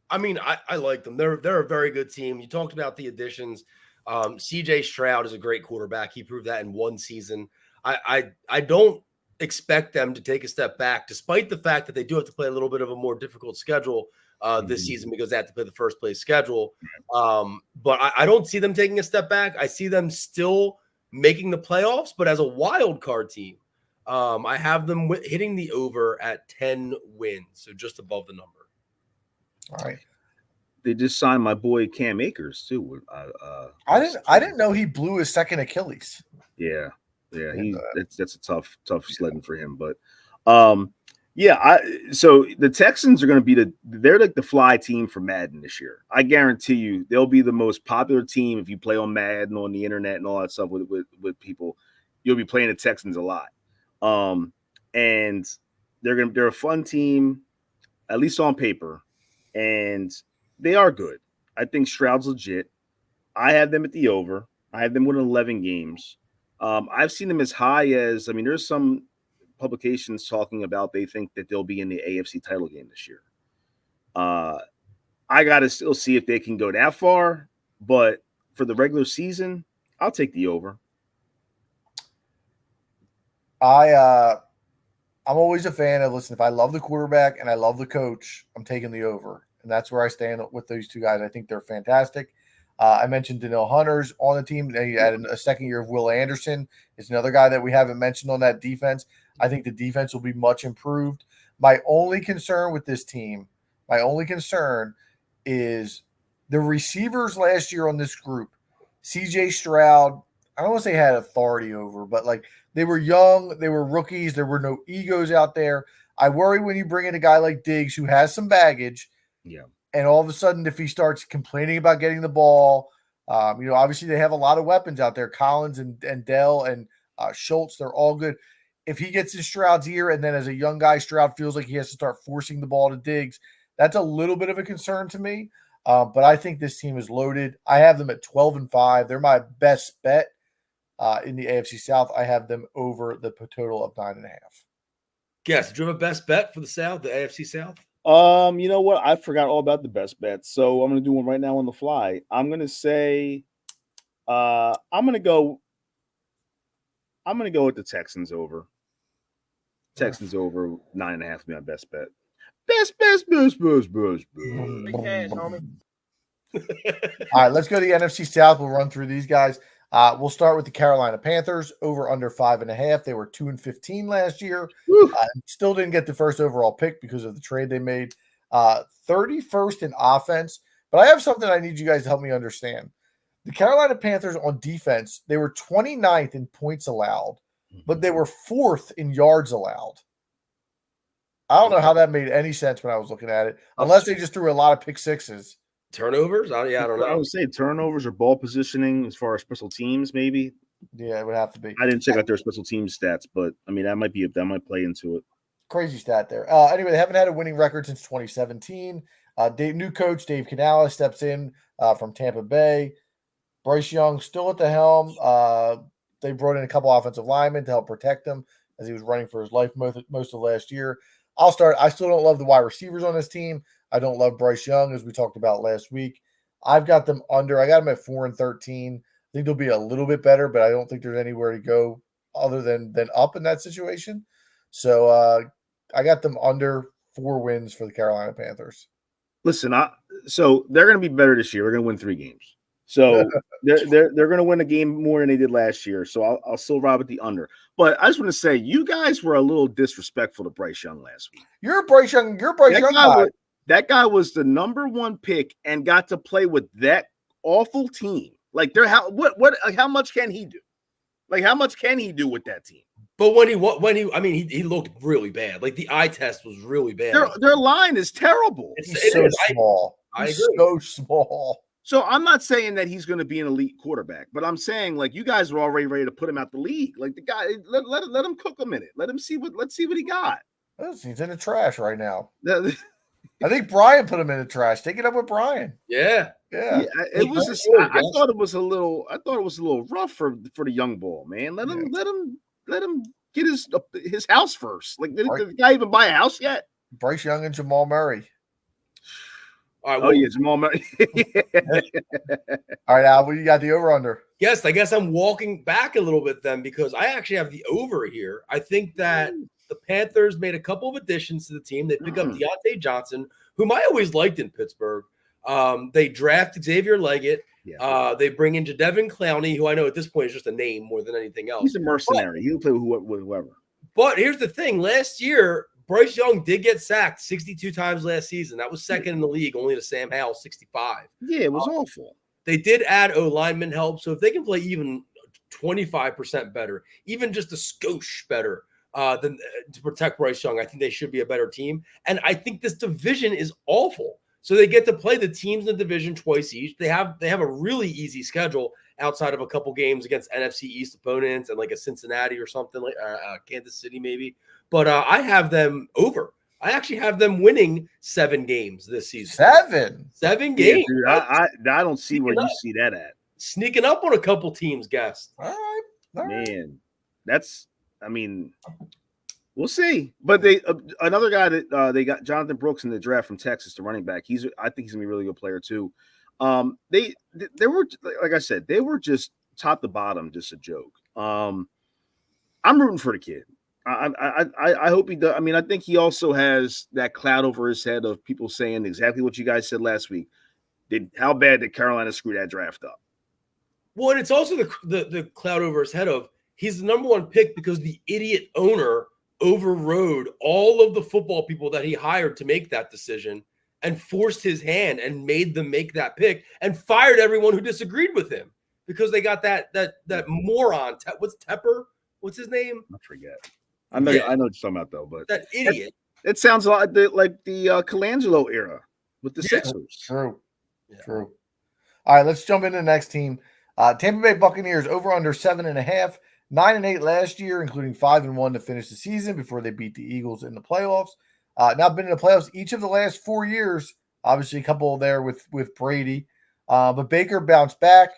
I mean, I like them. They're a very good team. You talked about the additions. CJ Stroud is a great quarterback. He proved that in 1 season. I don't expect them to take a step back, despite the fact that they do have to play a little bit of a more difficult schedule this season because they have to play the first place schedule. But I don't see them taking a step back. I see them still making the playoffs, but as a wild card team. I have them hitting the over at 10 wins, so just above the number. All right. they just signed my boy Cam Akers too. I didn't know he blew his second Achilles. Yeah, that's a tough sledding for him. But so the Texans are going to be they're like the fly team for Madden this year. I guarantee you they'll be the most popular team if you play on Madden on the internet and all that stuff with people. You'll be playing the Texans a lot. And they're a fun team, at least on paper, and they are good. I think Stroud's legit. I have them at the over. I have them winning 11 games. I've seen them as high as, there's some publications talking about they think that they'll be in the AFC title game this year. I got to still see if they can go that far, but for the regular season, I'll take the over. I'm always a fan of, listen, if I love the quarterback and I love the coach, I'm taking the over. And that's where I stand with those two guys. I think they're fantastic. I mentioned Danielle Hunter's on the team. They had a second year of Will Anderson. It's another guy that we haven't mentioned on that defense. I think the defense will be much improved. My only concern with this team, is the receivers last year on this group. CJ Stroud, I don't want to say had authority over, but like they were young, they were rookies, there were no egos out there. I worry when you bring in a guy like Diggs who has some baggage. Yeah. And all of a sudden, if he starts complaining about getting the ball, obviously they have a lot of weapons out there. Collins and Dell and Schultz, they're all good. If he gets in Stroud's ear and then as a young guy, Stroud feels like he has to start forcing the ball to Diggs, that's a little bit of a concern to me. But I think this team is loaded. I have them at 12-5. They're my best bet in the AFC South. I have them over the total of 9.5. Guess, do you have a best bet for the South, the AFC South? You know what? I forgot all about the best bets, so I'm gonna do one right now on the fly. I'm gonna say, I'm gonna go with the Texans over. Texans over 9.5 be my best bet. Best. Big cash, homie. All right, let's go to the NFC South. We'll run through these guys. We'll start with the Carolina Panthers, over under 5.5. They were 2-15 last year. Still didn't get the first overall pick because of the trade they made. 31st in offense. But I have something I need you guys to help me understand. The Carolina Panthers on defense, they were 29th in points allowed, but they were 4th in yards allowed. I don't know how that made any sense when I was looking at it, unless they just threw a lot of pick sixes. Turnovers? I don't know. I would say turnovers or ball positioning as far as special teams, maybe. Yeah, it would have to be. I didn't check out their special teams stats, but that might play into it. Crazy stat there. Anyway, they haven't had a winning record since 2017. New coach Dave Canales steps in from Tampa Bay. Bryce Young still at the helm. They brought in a couple offensive linemen to help protect him as he was running for his life most of last year. I'll start. I still don't love the wide receivers on this team. I don't love Bryce Young, as we talked about last week. I've got them under. I got them at 4-13. I think they'll be a little bit better, but I don't think there's anywhere to go other than up in that situation. So I got them under 4 wins for the Carolina Panthers. Listen, so they're going to be better this year. They're going to win 3 games. So they're going to win a game more than they did last year. So I'll still ride with the under. But I just want to say, you guys were a little disrespectful to Bryce Young last week. You're a Bryce Young guy. That guy was the number 1 pick and got to play with that awful team. Like, how much can he do? Like, how much can he do with that team? But he looked really bad. Like the eye test was really bad. Their line is terrible. He's so small. I agree. So small. So I'm not saying that he's going to be an elite quarterback, but I'm saying like you guys were already ready to put him out the league. Like the guy, let him cook a minute. Let's see what he got. He's in the trash right now. I think Brian put him in the trash. Take it up with Brian. Yeah. It was. I thought it was a little rough for the young ball, man. Let him get his house first. Like, did the guy even buy a house yet? Bryce Young and Jamal Murray. All right, Jamal Murray. All right, Al, what you got the over under? Yes, I guess I'm walking back a little bit then because I actually have the over here. I think that the Panthers made a couple of additions to the team. They pick up Deontay Johnson, whom I always liked in Pittsburgh. They draft Xavier Leggett. Yeah. They bring in Jadeveon Clowney, who I know at this point is just a name more than anything else. He's a mercenary. He'll play with whoever. But here's the thing. Last year, Bryce Young did get sacked 62 times last season. That was second in the league, only to Sam Howell, 65. Yeah, it was awful. They did add O-lineman help, so if they can play even 25% better, even just a skosh better than to protect Bryce Young, I think they should be a better team. And I think this division is awful. So they get to play the teams in the division twice each. They have a really easy schedule outside of a couple games against NFC East opponents and like a Cincinnati or something like Kansas City maybe. But I have them over. I actually have them winning 7 games this season. 7 games. Dude, I don't see where you see that at. Sneaking up on a couple teams, guest. All right. Man, we'll see. But they another guy that they got Jonathan Brooks in the draft from Texas, the running back. I think he's gonna be a really good player too. They were, like I said, they were just top to bottom, just a joke. I'm rooting for the kid. I hope he does. I mean, I think he also has that cloud over his head of people saying exactly what you guys said last week. How bad did Carolina screw that draft up? Well, and it's also the cloud over his head of he's the number 1 pick because the idiot owner overrode all of the football people that he hired to make that decision and forced his hand and made them make that pick and fired everyone who disagreed with him because they got that moron. What's Tepper? What's his name? I forget. I know what you're talking about though, but that idiot. It sounds like the Colangelo era with the Sixers. True. All right, let's jump into the next team. Tampa Bay Buccaneers over under 7.5, 9-8 last year, including 5-1 to finish the season before they beat the Eagles in the playoffs. Now been in the playoffs each of the last 4 years. Obviously, a couple there with Brady, but Baker bounced back.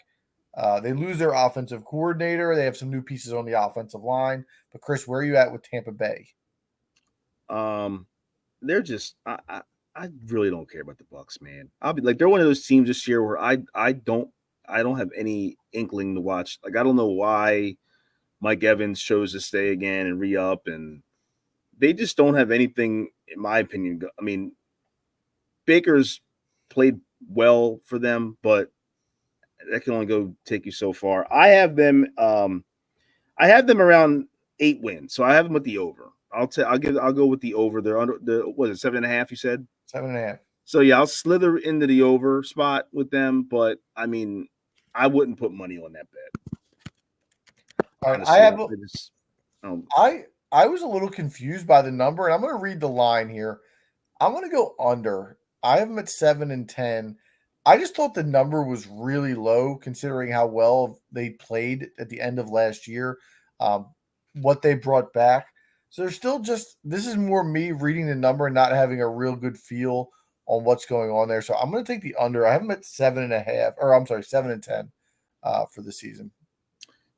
They lose their offensive coordinator. They have some new pieces on the offensive line. But Chris, where are you at with Tampa Bay? They're just I really don't care about the Bucs, man. I'll be like they're one of those teams this year where I don't have any inkling to watch. Like I don't know why Mike Evans chose to stay again and re-up, and they just don't have anything, in my opinion. I mean, Baker's played well for them, but that can only go take you so far. I have them around 8 wins, so I have them with the over. I'll go with the over. They're under was it 7.5? You said 7.5. So yeah, I'll slither into the over spot with them, but I mean, I wouldn't put money on that bet. All right, Honestly, I was a little confused by the number, and I'm going to read the line here. I'm going to go under. I have them at 7 and 10. I just thought the number was really low considering how well they played at the end of last year, what they brought back. So they're still this is more me reading the number and not having a real good feel on what's going on there. So I'm going to take the under. I have them at 7.5, or I'm sorry, 7 and 10 for the season.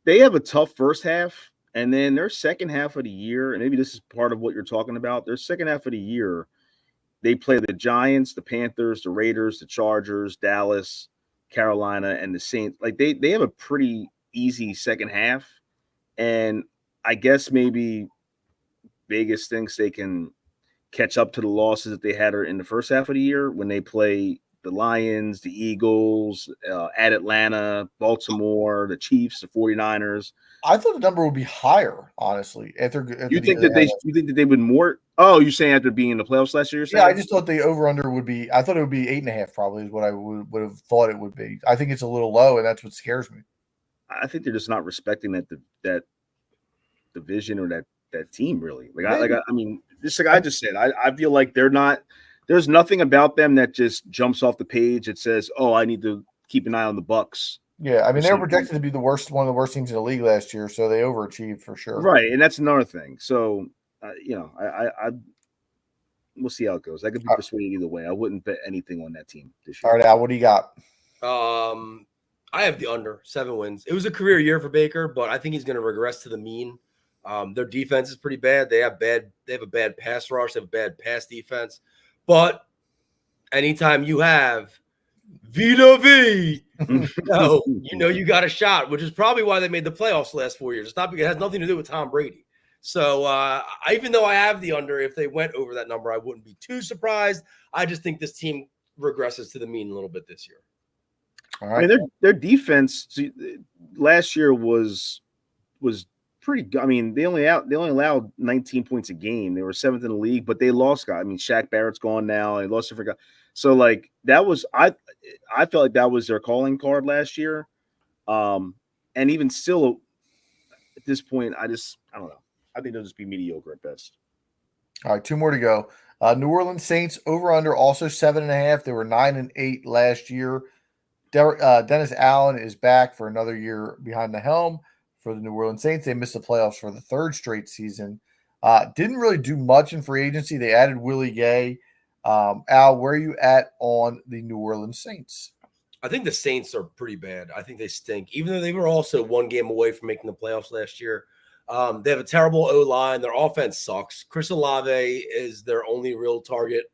They have a tough first half, and then their second half of the year, and maybe this is part of what you're talking about, their second half of the year, they play the Giants, the Panthers, the Raiders, the Chargers, Dallas, Carolina, and the Saints. Like they have a pretty easy second half, and I guess maybe Vegas thinks they can catch up to the losses that they had in the first half of the year when they play the Lions, the Eagles, at Atlanta, Baltimore, the Chiefs, the 49ers. I thought the number would be higher, honestly. You think that they would more? Oh, you're saying after being in the playoffs last year? Yeah, I just thought the over-under would be – I thought it would be 8.5 probably is what I would have thought it would be. I think it's a little low, and that's what scares me. I think they're just not respecting that division or that team really. I mean, just like I just said, I feel like they're not – there's nothing about them that just jumps off the page that says, oh, I need to keep an eye on the Bucs. Yeah, I mean, they were projected to be one of the worst teams in the league last year, so they overachieved for sure. Right, and that's another thing. So, I we'll see how it goes. I could be persuaded either way. I wouldn't bet anything on that team this year. All right, Al, what do you got? I have the under 7 wins. It was a career year for Baker, but I think he's going to regress to the mean. Their defense is pretty bad. They have a bad pass rush. They have a bad pass defense. But anytime you have Vita V, you got a shot, which is probably why they made the playoffs the last 4 years. It's not because it has nothing to do with Tom Brady. So even though I have the under, if they went over that number, I wouldn't be too surprised. I just think this team regresses to the mean a little bit this year. All right. I mean, their defense last year was pretty good. I mean, they only allowed 19 points a game. They were 7th in the league, but they lost guys. I mean, Shaq Barrett's gone now. They lost different guys. So like that was I felt like that was their calling card last year. And even still at this point, I don't know. I think they'll just be mediocre at best. All right, 2 more to go. New Orleans Saints over under also 7.5. They were 9-8 last year. Dennis Allen is back for another year behind the helm for the New Orleans Saints. They missed the playoffs for the 3rd straight season. Didn't really do much in free agency. They added Willie Gay. Al, where are you at on the New Orleans Saints? I think the Saints are pretty bad. I think they stink, even though they were also 1 game away from making the playoffs last year. They have a terrible O-line. Their offense sucks. Chris Olave is their only real target.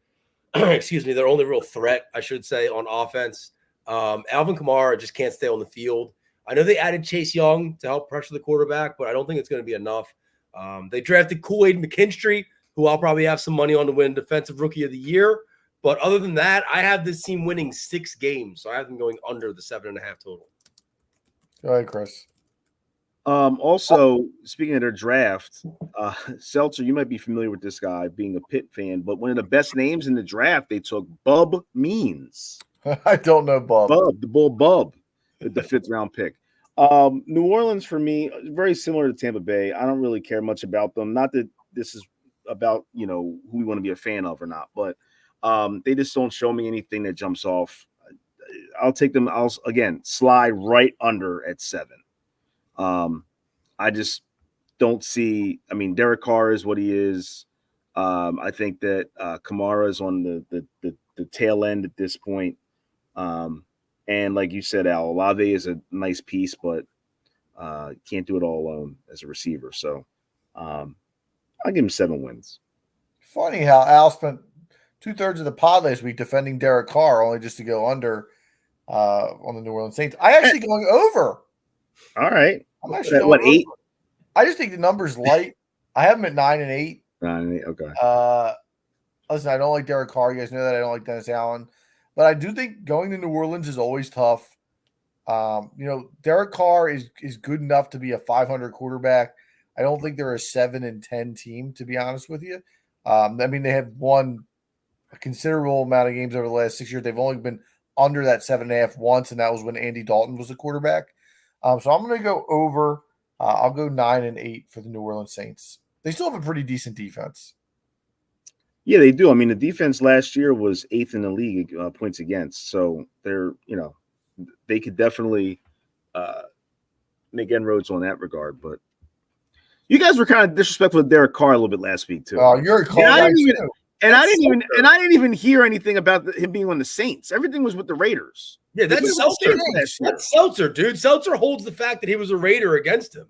Excuse me, their only real threat, I should say, on offense. Alvin Kamara just can't stay on the field. I know they added Chase Young to help pressure the quarterback, but I don't think it's going to be enough. They drafted Kool-Aid McKinstry, who I'll probably have some money on to win Defensive Rookie of the Year. But other than that, I have this team winning 6 games, so I have them going under the 7.5 total. Go ahead, Chris. Also, speaking of their draft, Seltzer, you might be familiar with this guy being a Pitt fan, but one of the best names in the draft, they took Bub Means. I don't know Bub. The Bull Bub, the 5th round pick. New Orleans for me, very similar to Tampa Bay. I don't really care much about them. Not that this is about, who we want to be a fan of or not, but they just don't show me anything that jumps off. I'll take them. I'll again slide right under at 7. I just don't see. I mean, Derek Carr is what he is. I think that Kamara is on the tail end at this point. And like you said, Al, Olave is a nice piece, but can't do it all alone as a receiver. So I'll give him 7 wins. Funny how Al spent 2/3 of the pod last week defending Derek Carr, only just to go under on the New Orleans Saints. I actually going over. All right. I'm actually going what, 8? over. I just think the number's light. I have him at 9-8. 9-8. Okay. Listen, I don't like Derek Carr. You guys know that. I don't like Dennis Allen. But I do think going to New Orleans is always tough. Derek Carr is good enough to be a 500 quarterback. I don't think they're a 7-10 team, to be honest with you. I mean, they have won a considerable amount of games over the last 6 years. They've only been under that 7.5 once, and that was when Andy Dalton was the quarterback. So I'm going to go over. I'll go 9-8 for the New Orleans Saints. They still have a pretty decent defense. Yeah, they do. I mean, the defense last year was 8th in the league points against. So they're, they could definitely make inroads on that regard. But you guys were kind of disrespectful to Derek Carr a little bit last week too. Oh, you're a Carr. I didn't even hear anything about him being on the Saints. Everything was with the Raiders. Yeah, that's Seltzer. That's Seltzer, dude. Seltzer holds the fact that he was a Raider against him.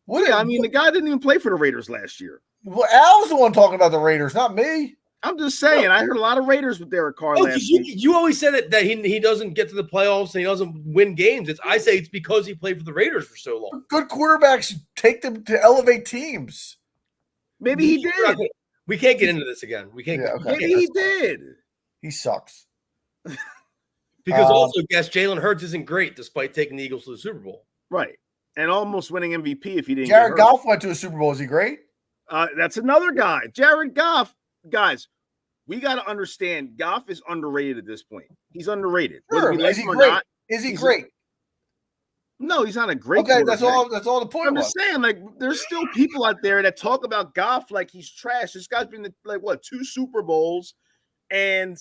The guy didn't even play for the Raiders last year. Well, Al's the one talking about the Raiders, not me. I'm just saying. I heard a lot of Raiders with Derek Carr last week. You always said that he doesn't get to the playoffs and he doesn't win games. I say it's because he played for the Raiders for so long. Good quarterbacks take them to elevate teams. Maybe he did. We can't get into this again. We can't. Maybe he did. He sucks. Because also, guess Jalen Hurts isn't great despite taking the Eagles to the Super Bowl. Right. And almost winning MVP if he didn't. Jared Goff went to a Super Bowl. Is he great? That's another guy. Jared Goff. Guys, we got to understand Goff is underrated at this point. He's underrated. Sure. Is he great? Is he great? No, he's not a great. Okay, that's all the point. I'm just saying, like, there's still people out there that talk about Goff like he's trash. This guy's been to, 2 Super Bowls, and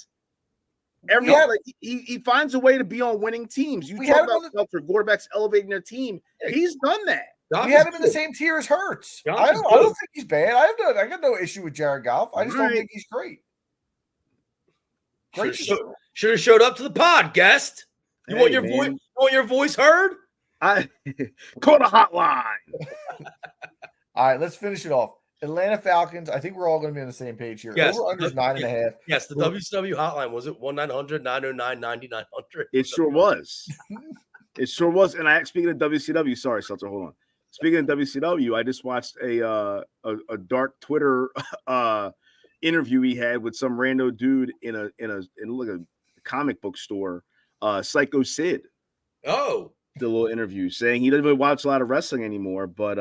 he finds a way to be on winning teams. You talk about for quarterbacks elevating their team. He's done that. We had him in the same tier as Hurts. I don't think he's bad. I got no issue with Jared Goff. I just don't think he's great. Should have showed up to the pod, guest. You want your voice heard? I call the hotline. All right, let's finish it off. Atlanta Falcons. I think we're all going to be on the same page here. Yes. Over under is 9.5. Yes, the WCW hotline was it 1-900-909-9900. It sure was. It sure was. And speaking of WCW, sorry, Seltzer, hold on. Speaking of WCW, I just watched a dark Twitter interview he had with some rando dude in a comic book store, Psycho Sid. Oh. The little interview saying he doesn't really watch a lot of wrestling anymore, but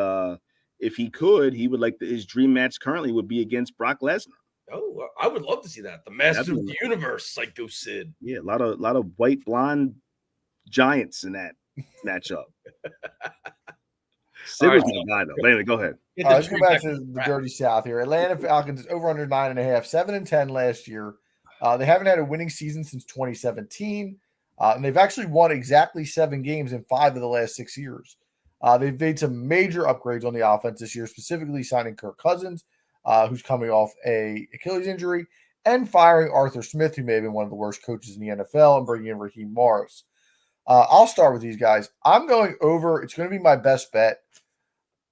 if he could, he would like his dream match currently would be against Brock Lesnar. Oh, I would love to see that. The Master of the Universe, Psycho Sid. Yeah, a lot of white blonde giants in that matchup. Sid was my guy though. But anyway, go ahead. Let's go back to the Dirty South here. Atlanta Falcons over under 9.5, 7-10 last year. They haven't had a winning season since 2017, and they've actually won exactly 7 games in 5 of the last 6 years. They've made some major upgrades on the offense this year, specifically signing Kirk Cousins, who's coming off a Achilles injury, and firing Arthur Smith, who may have been one of the worst coaches in the NFL, and bringing in Raheem Morris. I'll start with these guys. I'm going over. It's going to be my best bet.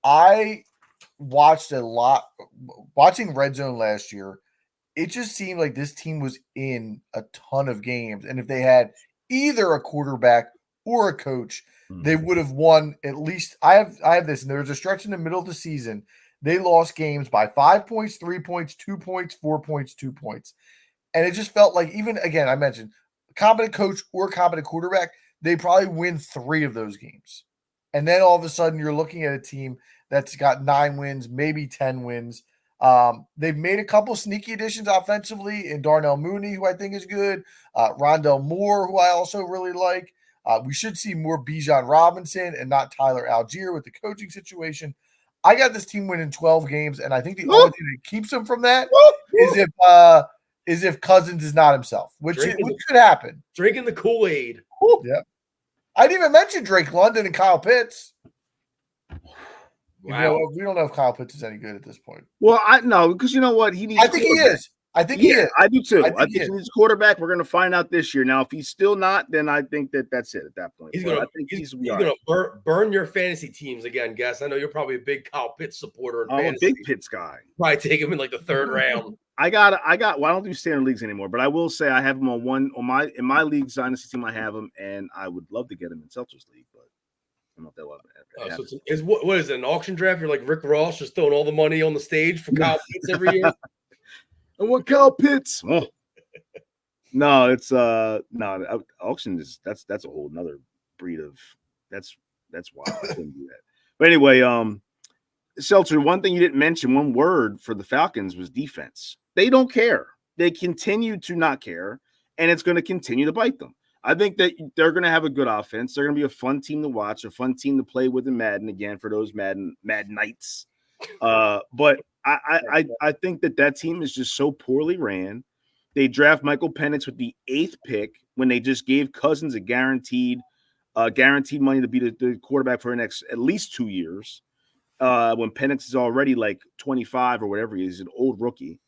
I watched a lot watching Red Zone last year. It just seemed like this team was in a ton of games. And if they had either a quarterback or a coach, they would have won at least. I have this, and there was a stretch in the middle of the season. They lost games by 5 points, 3 points, 2 points, 4 points, 2 points. And it just felt like, even again, I mentioned competent coach or competent quarterback, they probably win 3 of those games. And then all of a sudden you're looking at a team that's got 9 wins, maybe 10 wins. They've made a couple sneaky additions offensively in Darnell Mooney, who I think is good, Rondell Moore, who I also really like. We should see more Bijan Robinson and not Tyler Algier with the coaching situation. I got this team winning 12 games, and I think the only thing that keeps them from that is if Cousins is not himself, which could happen. Drinking the Kool-Aid. Yep. I didn't even mention Drake London and Kyle Pitts. Wow. We don't know if Kyle Pitts is any good at this point. Well, I know, because you know what? He needs I think he is. I think he is. I do too. I think he he needs a quarterback. We're going to find out this year. Now, if he's still not, then I think that's it at that point. He's going to burn your fantasy teams again, Guess. I know you're probably a big Kyle Pitts supporter. I'm a big Pitts guy. Probably take him in like the 3rd round. I got. Well, I don't do standard leagues anymore, but I will say I have him in my league dynasty team. I have him, and I would love to get him in Seltzer's league, but I don't know if that will happen. So what is it, an auction draft? You're like Rick Ross, just throwing all the money on the stage for Kyle Pitts every year. I want Kyle Pitts. Oh. No, it's auction is that's a whole nother breed of that's wild. I couldn't do that. But anyway, Seltzer, one thing you didn't mention, one word for the Falcons was defense. They don't care. They continue to not care, and it's going to continue to bite them. I think that they're going to have a good offense. They're going to be a fun team to watch, a fun team to play with in Madden again for those Madden Knights. But I think that team is just so poorly ran. They draft Michael Penix with the 8th pick when they just gave Cousins a guaranteed money to be the quarterback for the next at least 2 years. When Penix is already like 25 or whatever he is, he's an old rookie.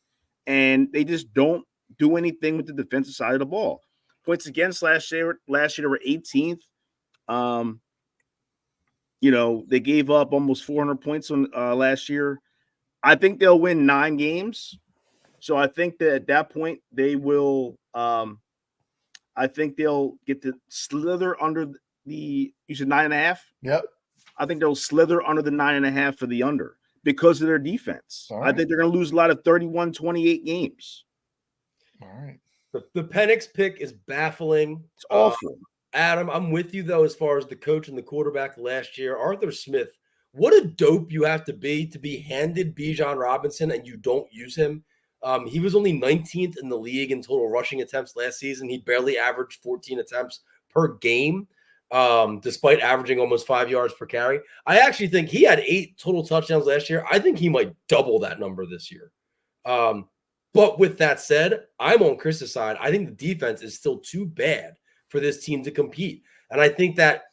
And they just don't do anything with the defensive side of the ball. Points against last year they were 18th. They gave up almost 400 points on last year. I think they'll win 9 games. So I think that at that point they will. I think they'll get to slither under you said 9.5. Yep. I think they'll slither under the 9.5 for the under because of their defense. Right. I think they're going to lose a lot of 31-28 games. All right. The Penix pick is baffling. It's awful. Adam, I'm with you, though, as far as the coach and the quarterback last year. Arthur Smith, what a dope you have to be handed Bijan Robinson and you don't use him. He was only 19th in the league in total rushing attempts last season. He barely averaged 14 attempts per game, despite averaging almost 5 yards per carry. I actually think he had 8 total touchdowns last year. I think he might double that number this year. But with that said, I'm on Chris's side. I think the defense is still too bad for this team to compete. And I think that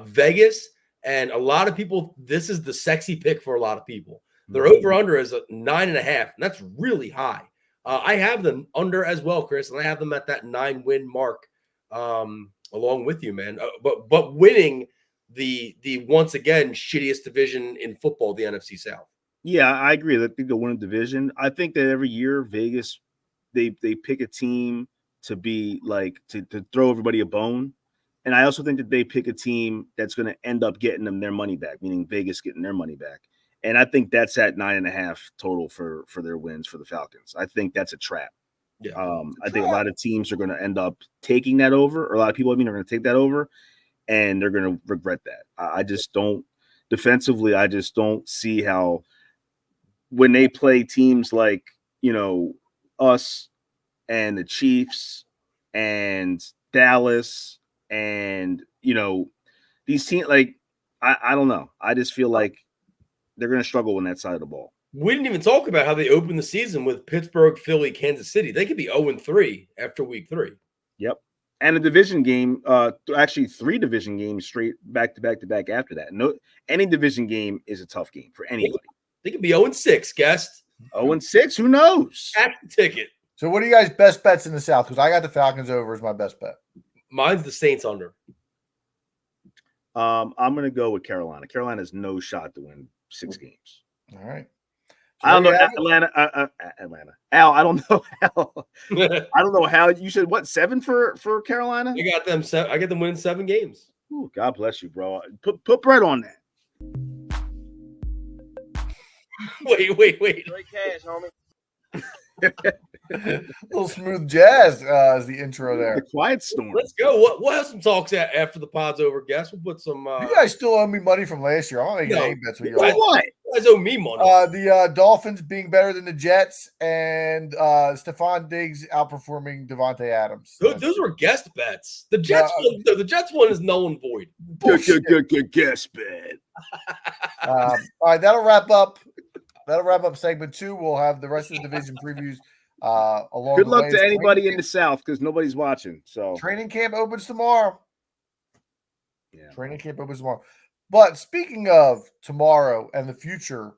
Vegas and a lot of people, this is the sexy pick for a lot of people. Their over-under is 9.5, and that's really high. I have them under as well, Chris, and I have them at that 9-win mark along with you, man. But winning the once again shittiest division in football, the NFC South. Yeah, I agree. I think they'll win a division. I think that every year Vegas, they pick a team to be like to throw everybody a bone. And I also think that they pick a team that's going to end up getting them their money back, meaning Vegas getting their money back. And I think that's at 9.5 total for their wins for the Falcons. I think that's a trap. Yeah. I think a lot of teams are going to end up taking that over, or a lot of people are going to take that over, and they're going to regret that. I just don't. defensively, I just don't see how when they play teams like, us and the Chiefs and Dallas and, these teams, like, I don't know. I just feel like they're going to struggle on that side of the ball. We didn't even talk about how they opened the season with Pittsburgh, Philly, Kansas City. They could be 0-3 after week 3. Yep. And a division game, actually 3 division games straight back to back after that. No, any division game is a tough game for anybody. They could be 0-6, guest. 0-6, who knows? At the ticket. So what are you guys' best bets in the South? Because I got the Falcons over as my best bet. Mine's the Saints under. I'm going to go with Carolina. Carolina has no shot to win 6 games. All right. I don't know Atlanta. Al, I don't know how. I don't know how. You said what, 7 for Carolina? I got them. I get them winning 7 games. Ooh, God bless you, bro. Put bread on that. Wait. Great cash, homie. Little smooth jazz is the intro The there. quiet storm. Let's go. We'll have some talks after the pod's over, guest. We'll put some. You guys still owe me money from last year. I'm not making any bets with you. What? You guys owe me money. The Dolphins being better than the Jets and Stephon Diggs outperforming Devontae Adams. Those were guest bets. The Jets one, the Jets one is null and void. Good guess, bet. All right, that'll wrap up segment 2. We'll have the rest of the division previews along Good the luck way. to anybody in the South because nobody's watching. So Training camp opens tomorrow. yeah. Training camp opens tomorrow. But speaking of tomorrow and the future,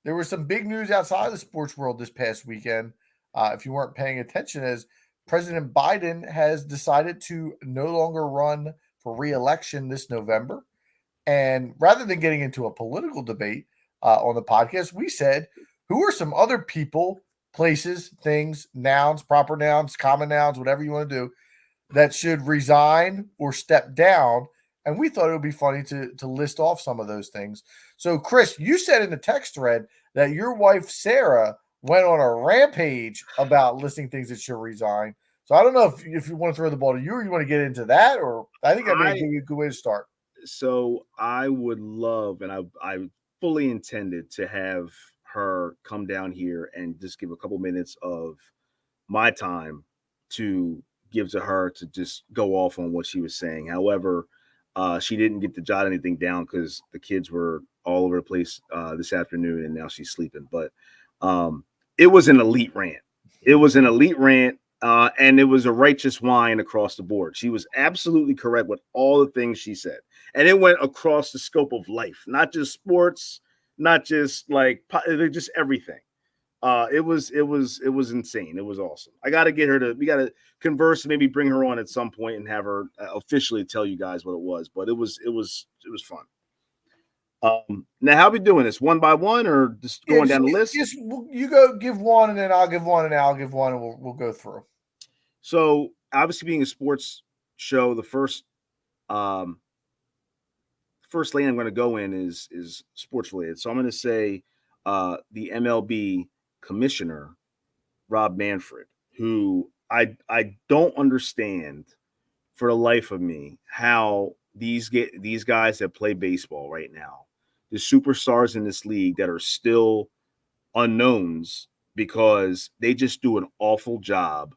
there was some big news outside of the sports world this past weekend. If you weren't paying attention, as President Biden has decided to no longer run for re-election this November. And rather than getting into a political debate on the podcast, we said, who are some other people, places, things, nouns, proper nouns, common nouns, whatever you want to do, that should resign or step down? And we thought it would be funny to list off some of those things. So, Chris, you said in the text thread that your wife, Sarah, went on a rampage about listing things that should resign. So I don't know if you want to throw the ball to you or you want to get into that, or I think that'd be a good way to start. So I would love, and I fully intended to have her come down here and just give a couple minutes of my time to give to her to just go off on what she was saying. However, she didn't get to jot anything down because the kids were all over the place this afternoon, and now she's sleeping. But it was an elite rant. It was an elite rant, and it was a righteous whine across the board. She was absolutely correct with all the things she said, and it went across the scope of life, not just sports, not just like just everything. It was insane. It was awesome. I got to get her we got to converse and maybe bring her on at some point and have her officially tell you guys what it was. But it was fun. Now how are we doing this? One by one or just going down the list? Just you go give one, and then I'll give one, and I'll give one, and we'll go through. So obviously, being a sports show, the first lane I'm going to go in is sports related. So I'm going to say the MLB commissioner, Rob Manfred, who I don't understand for the life of me how these guys that play baseball right now, the superstars in this league that are still unknowns, because they just do an awful job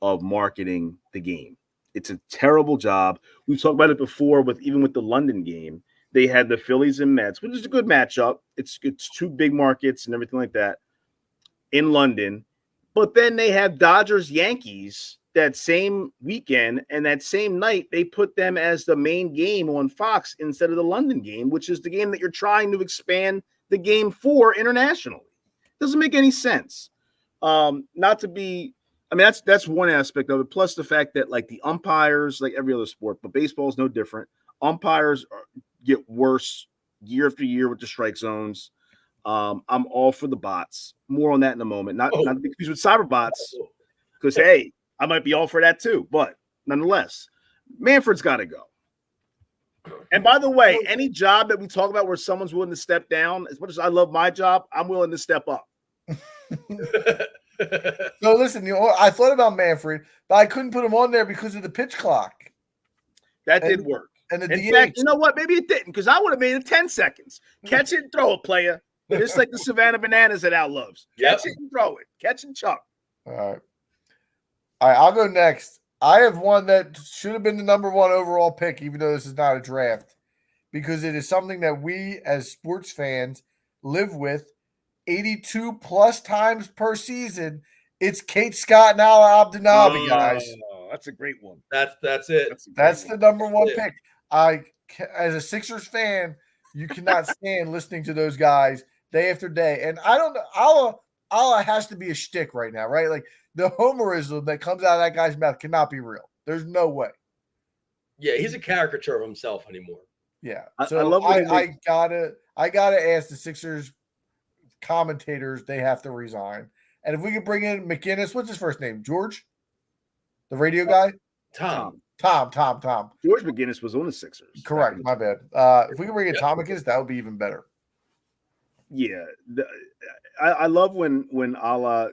of marketing the game. It's a terrible job. We've talked about it before even with the London game. They had the Phillies and Mets, which is a good matchup. It's 2 big markets and everything like that in London. But then they have Dodgers Yankees that same weekend, and that same night they put them as the main game on Fox instead of the London game, which is the game that you're trying to expand the game for internationally. Doesn't make any sense. That's one aspect of it. Plus the fact that like the umpires, like every other sport, but baseball is no different. Umpires get worse year after year with the strike zones. I'm all for the bots. More on that in a moment. Not to be confused with cyber bots, because hey, I might be all for that too. But nonetheless, Manfred's got to go. And by the way, any job that we talk about where someone's willing to step down, as much as I love my job, I'm willing to step up. So listen, I thought about Manfred, but I couldn't put him on there because of the pitch clock. That did work. And the In DH. fact, you know what? Maybe it didn't, because I would have made it 10 seconds. Catch it and throw it, player. Just like the Savannah Bananas that Al loves. Catch it and throw it. Catch and chuck. All right. I'll go next. I have one that should have been the number one overall pick, even though this is not a draft, because it is something that we as sports fans live with 82 plus times per season. It's Kate Scott and Ala Abdenabi, guys. That's a great one. That's it. That's the number one pick. As a Sixers fan, you cannot stand listening to those guys day after day. And I don't know, Allah has to be a shtick right now, right? Like the homerism that comes out of that guy's mouth cannot be real. There's no way. Yeah, he's a caricature of himself anymore. Yeah. So I love I gotta ask the Sixers commentators, they have to resign. And if we could bring in McGinnis, what's his first name? George? The radio guy? Tom. George McGinnis was on the Sixers. Correct. My bad. If we could bring in Tom McGinnis, that would be even better. Yeah. I love when Allah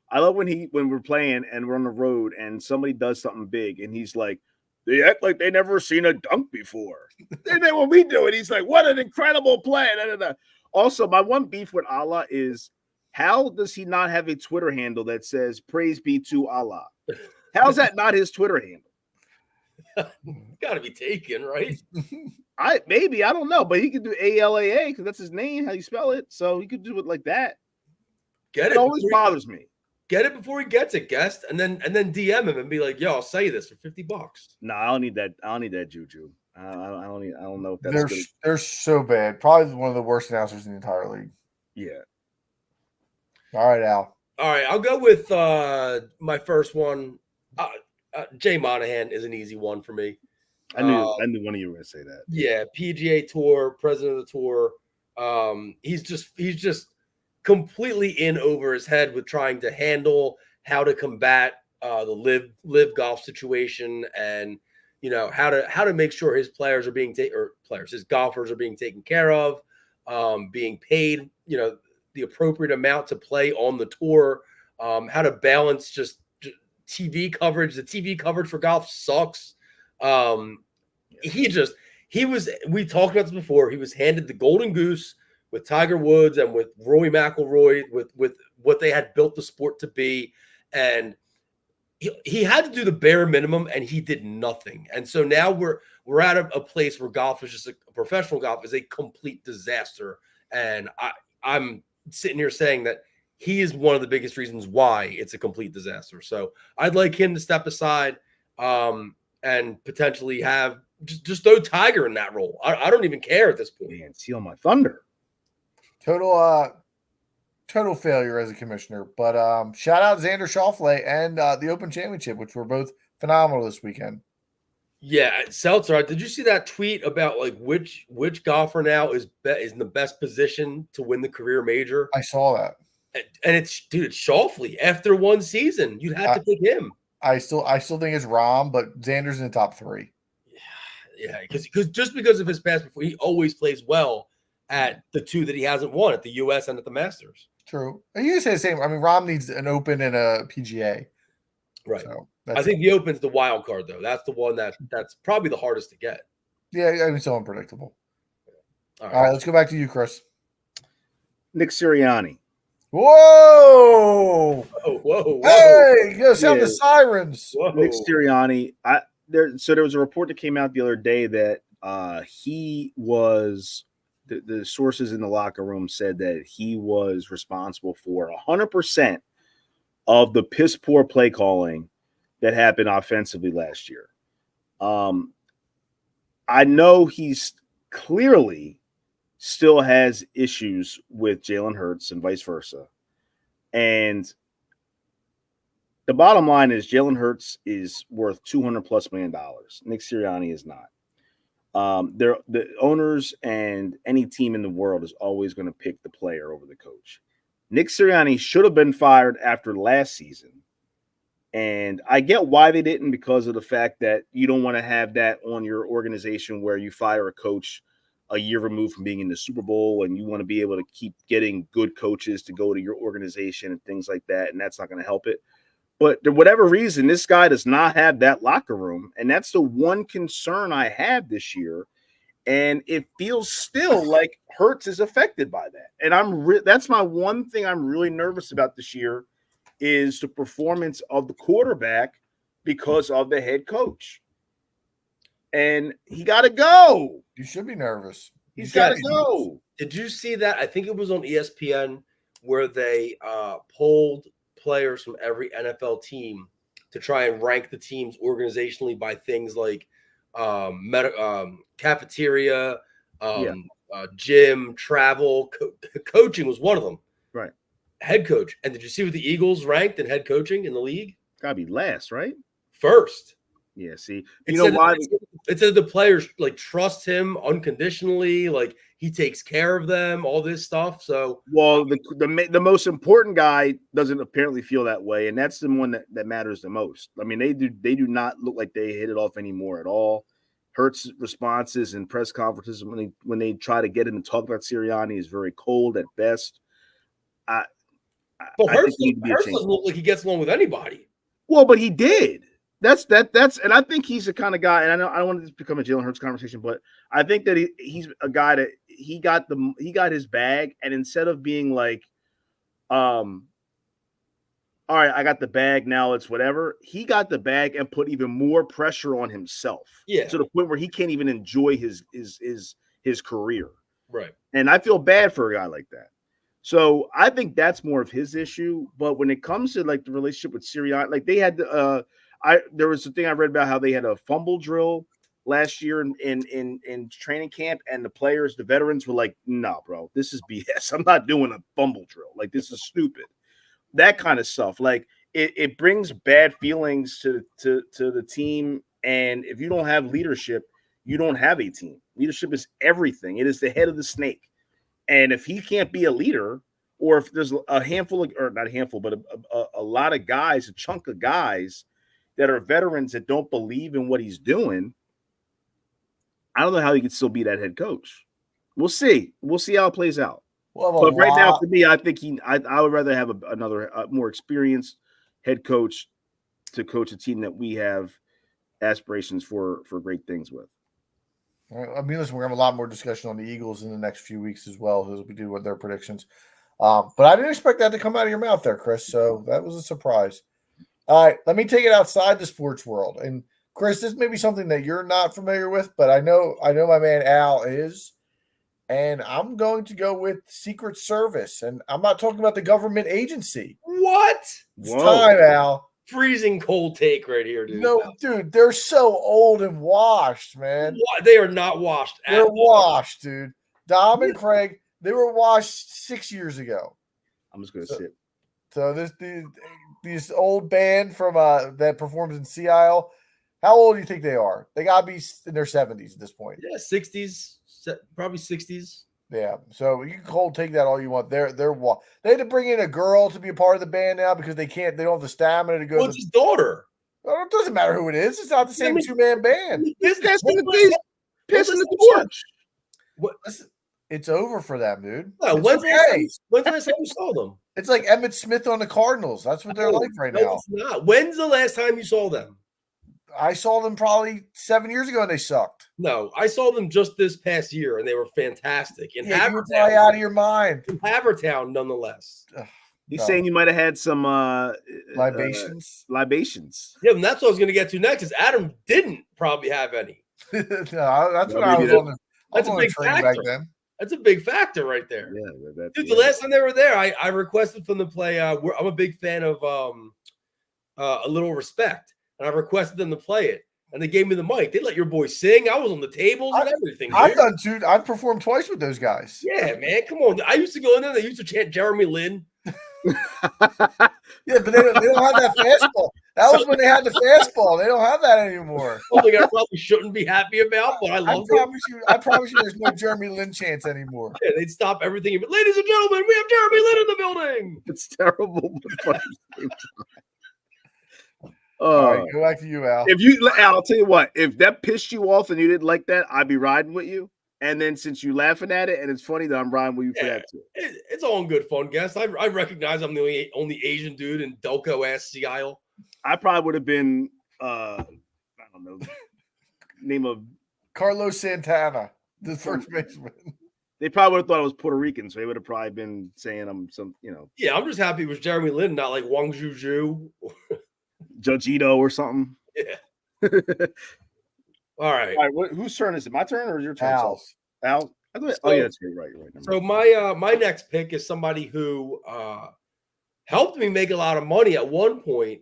I love when we're playing and we're on the road and somebody does something big and he's like, they act like they never seen a dunk before. Then when we do it, he's like, what an incredible play. Da, da, da. Also, my one beef with Allah is, how does he not have a Twitter handle that says praise be to Allah? How's that not his Twitter handle? Got to be taken, right? I don't know, but he could do ALAA because that's his name, how you spell it. So he could do it like that. It always bothers me. Get it before he gets it, guest, and then DM him and be like, "Yo, I'll sell you this for $50." No, I don't need that. I don't need that juju. I don't know if that's good. They're so bad. Probably one of the worst announcers in the entire league. Yeah. All right, Al. All right, I'll go with my first one. Jay Monahan is an easy one for me. I knew one of you were going to say that. Yeah, PGA Tour, president of the tour. He's just completely in over his head with trying to handle how to combat the live golf situation, and how to make sure his players are being his golfers are being taken care of, being paid the appropriate amount to play on the tour, how to balance just TV coverage. The TV coverage for golf sucks. We talked about this before. He was handed the golden goose with Tiger Woods and with Rory McIlroy, with what they had built the sport to be. And he had to do the bare minimum, and he did nothing. And so now we're at a place where golf is just professional golf is a complete disaster. And I'm sitting here saying that he is one of the biggest reasons why it's a complete disaster. So I'd like him to step aside and potentially have just throw Tiger in that role. I don't even care at this point. Man, steal my thunder. Total failure as a commissioner. But shout out Xander Schauffele and the Open Championship, which were both phenomenal this weekend. Yeah, Seltzer, did you see that tweet about like which golfer now is in the best position to win the career major? I saw that. And it's Schauffele. After one season, you'd have to pick him. I still think it's Rahm, but Xander's in the top three. Yeah, because of his past before, he always plays well at the two that he hasn't won, at the U.S. and at the Masters. True. And you can say the same. I mean, Rahm needs an Open and a PGA. Right. So I think the Open's the wild card, though. That's the one that's probably the hardest to get. Yeah, I mean, so unpredictable. All right, let's go back to you, Chris. Nick Sirianni. Whoa! Whoa! Hey, you gotta sound the sirens. Whoa. Nick Sirianni. There was a report that came out the other day that he was the sources in the locker room said that he was responsible for 100% of the piss poor play calling that happened offensively last year. I know he's clearly still has issues with Jalen Hurts and vice versa. And the bottom line is Jalen Hurts is worth $200+ million. Nick Sirianni is not. The owners and any team in the world is always going to pick the player over the coach. Nick Sirianni should have been fired after last season. And I get why they didn't, because of the fact that you don't want to have that on your organization where you fire a coach a year removed from being in the Super Bowl, and you want to be able to keep getting good coaches to go to your organization and things like that. And that's not going to help it. But for whatever reason, this guy does not have that locker room. And that's the one concern I have this year. And it feels still like Hurts is affected by that. And that's my one thing I'm really nervous about this year is the performance of the quarterback because of the head coach. And he got to go. You should be nervous. He's got to go. Did you see that? I think it was on ESPN where they polled players from every NFL team to try and rank the teams organizationally by things like cafeteria, gym, travel, coaching was one of them. Right. Head coach. And did you see what the Eagles ranked in head coaching in the league? Gotta be last, right? First. Yeah, see, you know why? It said the players like trust him unconditionally, like he takes care of them, all this stuff. So, well, the most important guy doesn't apparently feel that way, and that's the one that matters the most. I mean, they do not look like they hit it off anymore at all. Hurts' responses and press conferences when they try to get him to talk about Sirianni is very cold at best. But Hurts doesn't look like he gets along with anybody. Well, but he did. That's and I think he's the kind of guy, and I don't want to become a Jalen Hurts conversation, but I think that he's a guy that he got his bag, and instead of being like, all right, I got the bag, now it's whatever, he got the bag and put even more pressure on himself. Yeah. To the point where he can't even enjoy his career. Right. And I feel bad for a guy like that. So I think that's more of his issue. But when it comes to like the relationship with Sirianni, like they had there was a thing I read about how they had a fumble drill last year in training camp, and the players, the veterans, were like, "No, bro, this is BS. I'm not doing a fumble drill. Like this is stupid." That kind of stuff. Like it brings bad feelings to the team, and if you don't have leadership, you don't have a team. Leadership is everything. It is the head of the snake, and if he can't be a leader, or if there's a handful of, or not a handful, but a lot of guys, a chunk of guys that are veterans that don't believe in what he's doing, I don't know how he can still be that head coach. We'll see. We'll see how it plays out. But right now, for me, I think I would rather have another more experienced head coach to coach a team that we have aspirations for great things with. I mean, listen, we're going to have a lot more discussion on the Eagles in the next few weeks as well as we do with their predictions. But I didn't expect that to come out of your mouth there, Chris. So that was a surprise. All right, let me take it outside the sports world. And Chris, this may be something that you're not familiar with, but I know my man Al is. And I'm going to go with Secret Service. And I'm not talking about the government agency. What? It's time, Al. Freezing cold take right here, dude. No, dude, they're so old and washed, man. They are not washed. They're washed, dude. Dom and Craig, they were washed 6 years ago. I'm just going to sit. So this old band from that performs in Sea Isle, how old do you think they are? They got to be in their 70s at this point. Yeah, 60s, probably 60s. Yeah, so you can cold take that all you want. They had to bring in a girl to be a part of the band now because they don't have the stamina to go. Well, it's his daughter. Well, it doesn't matter who it is. It's not the same two-man band. Pissing the torch. What? It's over for them, dude. No, when's the last time you saw them? It's like Emmitt Smith on the Cardinals. That's what they're like right now. It's not. When's the last time you saw them? I saw them probably 7 years ago, and they sucked. No, I saw them just this past year, and they were fantastic. You were probably out of your mind. In Havertown, nonetheless. He's saying you might have had some libations. Yeah, and that's what I was going to get to next. Is Adam didn't probably have any. No, that's what I was on. That's a big factor. Back then. That's a big factor right there. Yeah, dude. The last time they were there, I requested them to play. I'm a big fan of A Little Respect. And I requested them to play it, and they gave me the mic. They let your boy sing. I was on the tables and everything. I've performed twice with those guys. Yeah, man, come on. I used to go in there. They used to chant Jeremy Lin. Yeah, but they don't have that fastball. That was when they had the fastball. They don't have that anymore. Something I probably shouldn't be happy about, but I promise you, there's no Jeremy Lin chants anymore. Yeah, they'd stop everything. Ladies and gentlemen, we have Jeremy Lin in the building. It's terrible, but funny. All right, go back to you, Al. Al, I'll tell you what. If that pissed you off and you didn't like that, I'd be riding with you. And then since you laughing at it and it's funny, that I'm riding with you for that too. It's all in good fun, guys. I recognize I'm the only Asian dude in Delco ass Sea Isle. I probably would have been I don't know, name of Carlos Santana, the first baseman. they probably would have thought I was Puerto Rican, so they would have probably been saying I'm some, Yeah, I'm just happy it was Jeremy Lin, not like Wang Zhu. Judge Ito or something. Yeah. All right. All right, whose turn is it? My turn or your turn? Al's. Al? Oh yeah, that's right. You're right. So my next pick is somebody who helped me make a lot of money at one point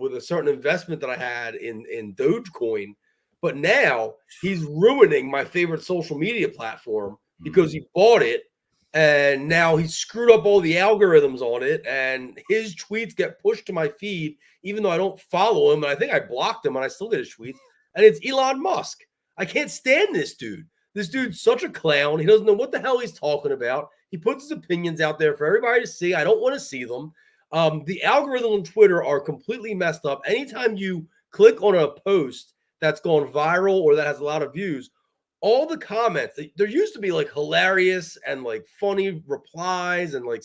with a certain investment that I had in Dogecoin, but now he's ruining my favorite social media platform because he bought it and now he's screwed up all the algorithms on it, and his tweets get pushed to my feed even though I don't follow him, and I think I blocked him and I still get his tweets, and it's Elon Musk. I can't stand this dude. This dude's such a clown. He doesn't know what the hell he's talking about. He puts his opinions out there for everybody to see. I don't want to see them. The algorithm on Twitter are completely messed up. Anytime you click on a post that's gone viral or that has a lot of views, all the comments, there used to be like hilarious and like funny replies and like,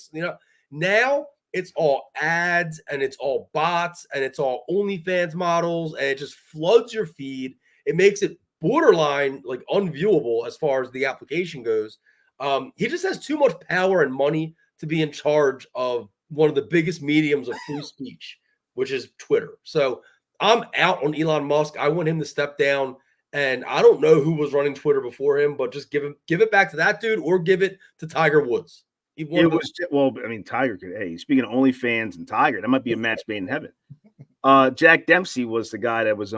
now it's all ads and it's all bots and it's all OnlyFans models, and it just floods your feed. It makes it borderline like unviewable as far as the application goes. He just has too much power and money to be in charge of one of the biggest mediums of free speech, which is Twitter. So I'm out on Elon Musk. I want him to step down, and I don't know who was running Twitter before him, but just give it back to that dude or give it to Tiger Woods. Tiger could. Hey, speaking of OnlyFans and Tiger, that might be a match made in heaven. Jack Dempsey was the guy that was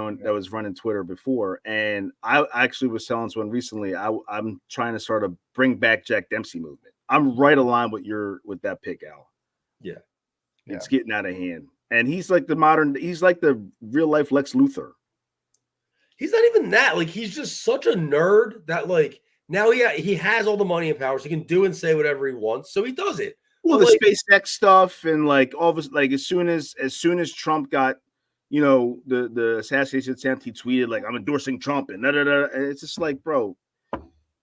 running Twitter before, and I actually was telling someone recently I'm trying to start a bring back Jack Dempsey movement. I'm right aligned with that pick, Al. Yeah, it's getting out of hand, and he's like the real life Lex Luthor. He's not even that. Like, he's just such a nerd that like now he has all the money and power, so he can do and say whatever he wants, so he does it. Well, the SpaceX stuff and like all of us, like as soon as Trump got, the assassination attempt, he tweeted like, "I'm endorsing Trump," and and it's just like, bro,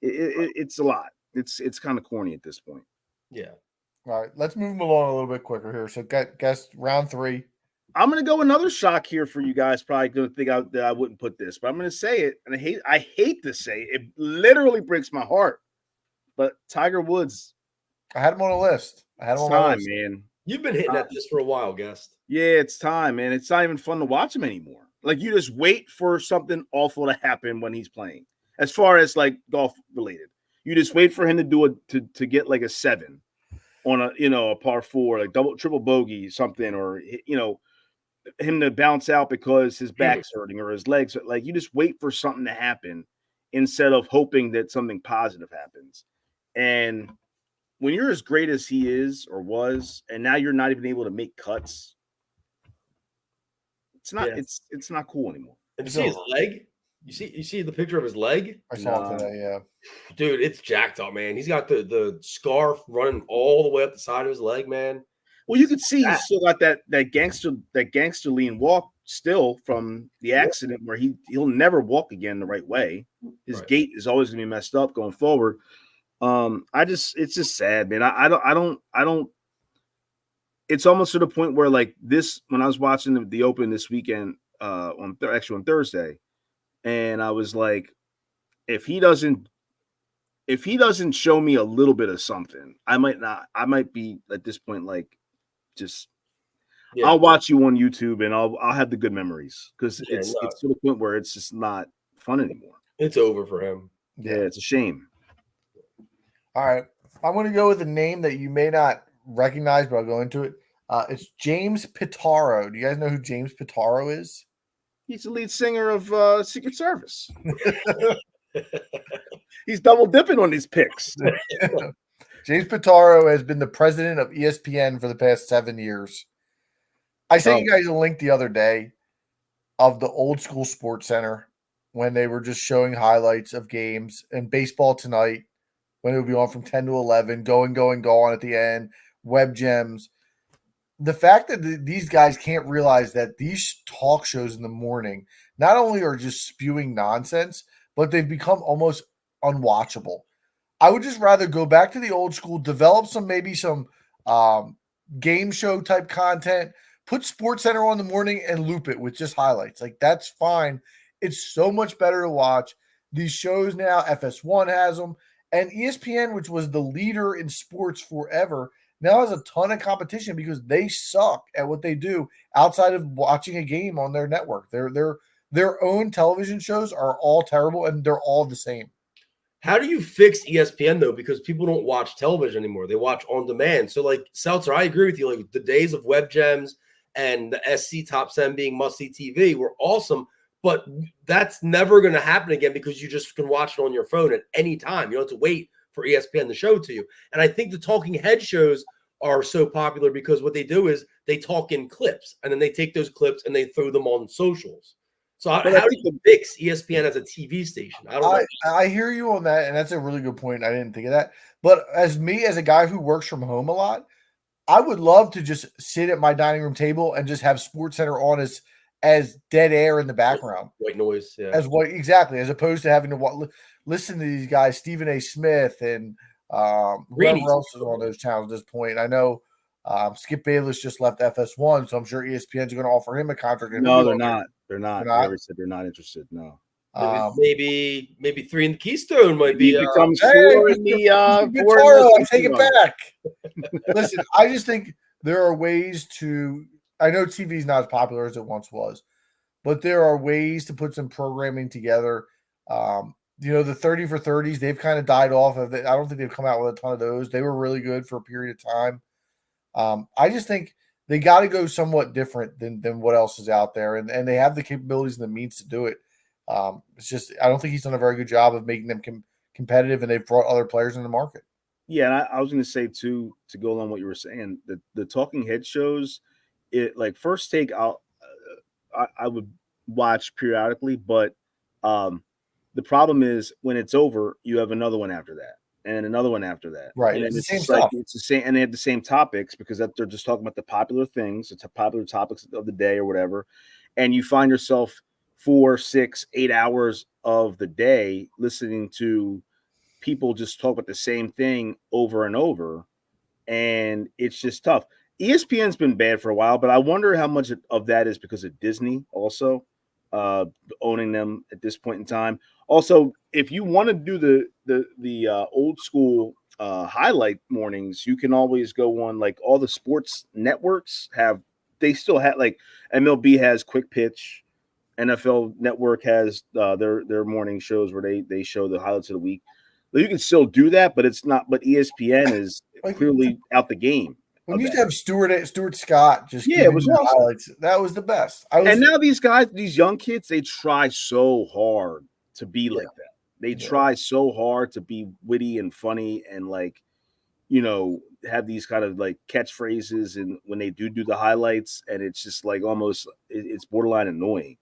it's a lot. It's kind of corny at this point. Yeah. All right, let's move them along a little bit quicker here. So, guess round 3. I'm gonna go another shock here for you guys. Probably gonna think that I wouldn't put this, but I'm gonna say it, and I hate to say it. It literally breaks my heart. But Tiger Woods, I had him on a list. Man. You've been hitting at this for a while, guest. Yeah, it's time, man. It's not even fun to watch him anymore. Like, you just wait for something awful to happen when he's playing. As far as like golf related, you just wait for him to do to get like a 7 on a par 4, like triple bogey something, or him to bounce out because his back's hurting or his legs. Like, you just wait for something to happen instead of hoping that something positive happens. And when you're as great as he is or was, and now you're not even able to make cuts, it's not cool anymore. And you see his leg? You see the picture of his leg? I saw it today, yeah. Dude, it's jacked up, man. He's got the scarf running all the way up the side of his leg, man. Well, you could see he's still got that gangster lean walk still from the accident where he'll never walk again the right way. His gait is always gonna be messed up going forward. It's just sad, man. I don't. It's almost to the point where like this, when I was watching the Open this weekend, on Thursday, and I was like, if he doesn't show me a little bit of something, I might be at this point like, just I'll watch you on YouTube and I'll have the good memories, because it's to the point where it's just not fun anymore. It's over for him. Yeah, it's a shame. All right. I'm going to go with a name that you may not recognize, but I'll go into it. It's James Pitaro. Do you guys know who James Pitaro is? He's the lead singer of Secret Service. He's double dipping on these picks. James Pitaro has been the president of ESPN for the past 7 years. I sent you guys a link the other day of the old school Sports Center when they were just showing highlights of games, and Baseball Tonight when it would be on from 10 to 11, going at the end, web gems. The fact that these guys can't realize that these talk shows in the morning not only are just spewing nonsense, but they've become almost unwatchable. I would just rather go back to the old school, develop some game show type content, put SportsCenter on in the morning and loop it with just highlights. Like, that's fine. It's so much better to watch. These shows now, FS1 has them, and ESPN, which was the leader in sports forever, now has a ton of competition because they suck at what they do outside of watching a game on their network. Their own television shows are all terrible, and they're all the same. How do you fix ESPN though? Because people don't watch television anymore; they watch on demand. So, like Seltzer, I agree with you. Like the days of web gems and the SC Top 7 being must-see TV were awesome, but that's never going to happen again because you just can watch it on your phone at any time. You don't have to wait for ESPN to show it to you. And I think the talking head shows are so popular because what they do is they talk in clips, and then they take those clips and they throw them on socials. So how do you fix ESPN as a TV station? I don't know. I hear you on that, and that's a really good point. I didn't think of that. But as a guy who works from home a lot, I would love to just sit at my dining room table and just have SportsCenter on as dead air in the background. White noise, yeah. As opposed to having to listen to these guys, Stephen A. Smith and whoever else is on those channels at this point. I know Skip Bayless just left FS1, so I'm sure ESPN's going to offer him a contract. No, they're not. They're not. They already said they're not interested. No. Maybe 3 in the Keystone might be. Becomes 4 in the. I take it back. Listen, I just think there are ways to. I know TV is not as popular as it once was, but there are ways to put some programming together. The 30 for 30s, they've kind of died off of it. I don't think they've come out with a ton of those. They were really good for a period of time. I just think they got to go somewhat different than what else is out there, and they have the capabilities and the means to do it. It's just I don't think he's done a very good job of making them competitive, and they've brought other players in the market. Yeah, and I was going to say too, to go along what you were saying, the talking head shows, it like First Take, I would watch periodically, but the problem is when it's over, you have another one after that. And another one after that, right? And it's the same stuff. Like, it's the same, and they have the same topics because they're just talking about the popular things, the popular topics of the day or whatever. And you find yourself 4, 6, 8 hours of the day listening to people just talk about the same thing over and over, and it's just tough. ESPN's been bad for a while, but I wonder how much of that is because of Disney also owning them at this point in time. Also, if you want to do the old school highlight mornings, you can always go on like all the sports networks they still have like MLB has Quick Pitch, NFL Network has their morning shows where they show the highlights of the week. But you can still do that, but it's not. But ESPN is clearly out the game. We used to have Stuart Scott just it was awesome. Highlights. That was the best. And now these guys, these young kids, they try so hard to be like that. They try so hard to be witty and funny and like, have these kind of like catchphrases and when they do the highlights, and it's just like almost it's borderline annoying.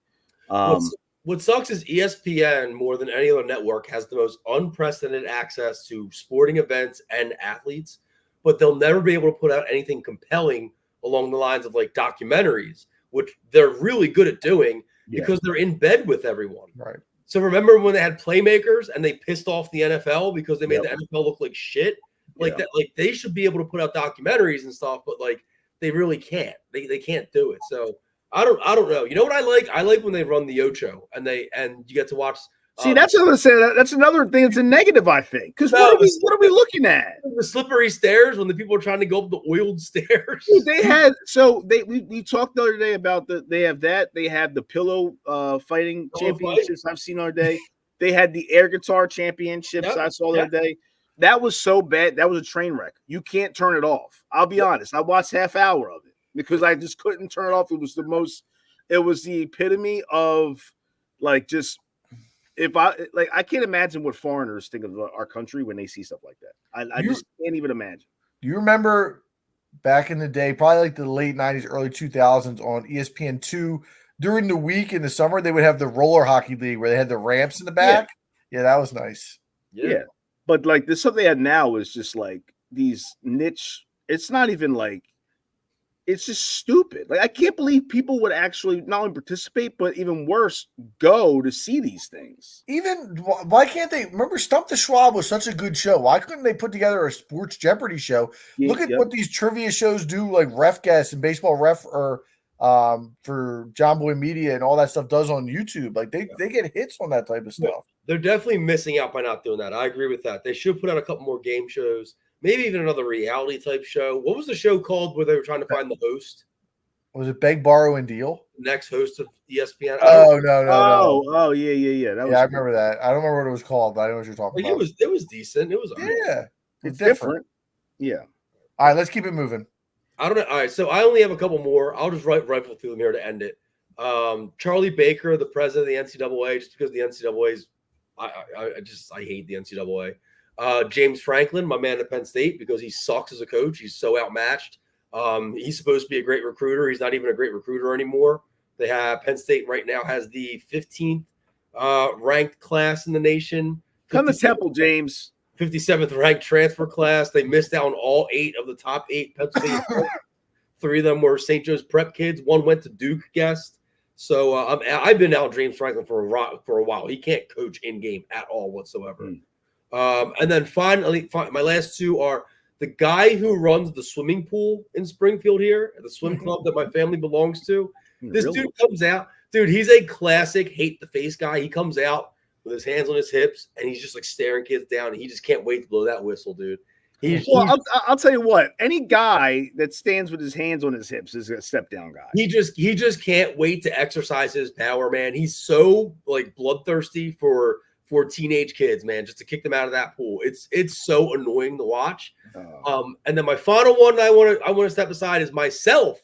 What sucks is ESPN more than any other network has the most unprecedented access to sporting events and athletes, but they'll never be able to put out anything compelling along the lines of like documentaries, which they're really good at doing because they're in bed with everyone. Right. So remember when they had playmakers and they pissed off the NFL because they made the NFL look like shit? Like that, like they should be able to put out documentaries and stuff, but like they really can't. They can't do it. So I don't know. You know what I like? I like when they run the Ocho and you get to watch. See, that's what I'm gonna say. That's another thing that's a negative, I think. Because what are we looking at? The slippery stairs when the people are trying to go up the oiled stairs. We talked the other day about they have the pillow fighting championships I've seen the other day. They had the air guitar championships I saw the other day. That was so bad. That was a train wreck. You can't turn it off. I'll be honest. I watched half hour of it because I just couldn't turn it off. It was the epitome of like just. I can't imagine what foreigners think of our country when they see stuff like that. I just can't even imagine. Do you remember back in the day, probably like the late 90s, early 2000s on ESPN2 during the week in the summer, they would have the roller hockey league where they had the ramps in the back. Yeah, that was nice. Yeah. But like this stuff they have now is just like these niche. It's not even like it's just stupid. Like I can't believe people would actually not only participate, but even worse, go to see these things. Even why can't they remember Stump the Schwab was such a good show? Why couldn't they put together a sports Jeopardy show? Look at what these trivia shows do, like Ref Guess and Baseball Ref or for John Boy Media and all that stuff does on YouTube. Like they get hits on that type of stuff. They're definitely missing out by not doing that. I agree with that. They should put out a couple more game shows, maybe even another reality type show. What was the show called where they were trying to find the host? Was it Beg, Borrow, and Deal? Next host of ESPN? Oh, no. Oh, yeah. That was I remember that. I don't remember what it was called, but I know what you're talking about. It was decent. It was it's different. Yeah. All right, let's keep it moving. I don't know. All right, so I only have a couple more. I'll just rifle through them here to end it. Charlie Baker, the president of the NCAA, just because the NCAA's, I hate the NCAA. James Franklin, my man at Penn State, because he sucks as a coach. He's so outmatched. He's supposed to be a great recruiter. He's not even a great recruiter anymore. They have Penn State right now has the 15th ranked class in the nation. Come to Temple, James. 57th ranked transfer class. They missed out on all 8 of the top 8 Pennsylvania. 3 of them were St. Joe's prep kids. 1 went to Duke guest. So I've been out James Franklin for a while. He can't coach in game at all whatsoever. And then finally, my last 2 are the guy who runs the swimming pool in Springfield here, the swim club that my family belongs to. This dude comes out. Dude, he's a classic hate the face guy. He comes out with his hands on his hips, and he's just like staring kids down, and he just can't wait to blow that whistle, dude. I'll tell you what. Any guy that stands with his hands on his hips is a step down guy. He just can't wait to exercise his power, man. He's so like bloodthirsty for teenage kids, man, just to kick them out of that pool. It's so annoying to watch. And then my final one I want to step aside is myself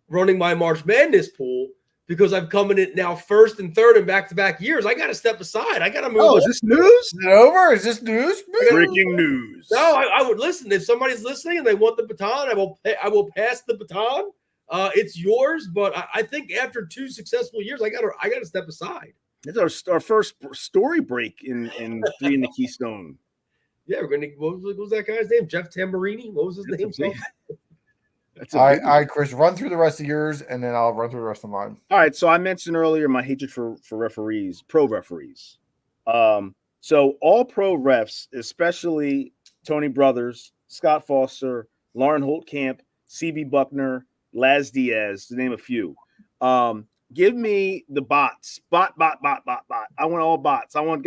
running my March Madness pool. Because I've come in it now first and third in back-to-back years. I got to step aside. I got to move. Oh, is this news? Is it over? Is this news? Breaking news. No, I would listen. If somebody's listening and they want the baton, I will pass the baton. It's yours, but I think after 2 successful years, I got to step aside. It's our first story break in 3 in the Keystone. Yeah, we're gonna. What was that guy's name? Jeff Tamburini. What was his name? All right, Chris, run through the rest of yours, and then I'll run through the rest of mine. All right, so I mentioned earlier my hatred for referees, pro referees. So all pro refs, especially Tony Brothers, Scott Foster, Lauren Holtkamp, CB Buckner, Laz Diaz, to name a few. Give me the bots. Bot. I want all bots. I want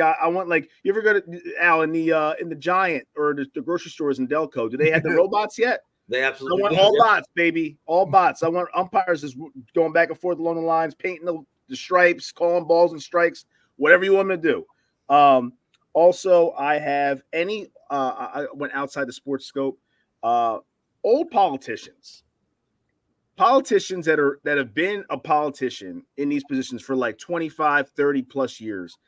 like, you ever go to Al in the Giant or the grocery stores in Delco? Do they have the robots yet? They absolutely. I want all bots, baby. All bots. I want umpires just going back and forth along the lines, painting the stripes, calling balls and strikes, whatever you want me to do. Also, I have I went outside the sports scope. Old politicians that have been a politician in these positions for like 25, 30 plus years.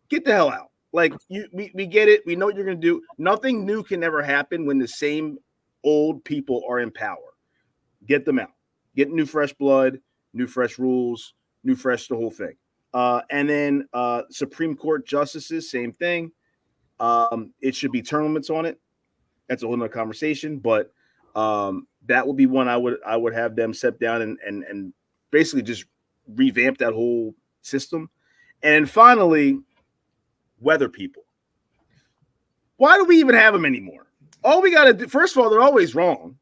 Get the hell out. Like we get it. We know what you're going to do. Nothing new can ever happen when the same old people are in power. Get them out. Get new fresh blood, new fresh rules, new fresh the whole thing. And then Supreme Court justices, same thing. It should be term limits on it. That's a whole nother conversation, but that would be one I would have them step down and basically just revamp that whole system. And finally, weather people. Why do we even have them anymore? All we got to do, first of all, they're always wrong.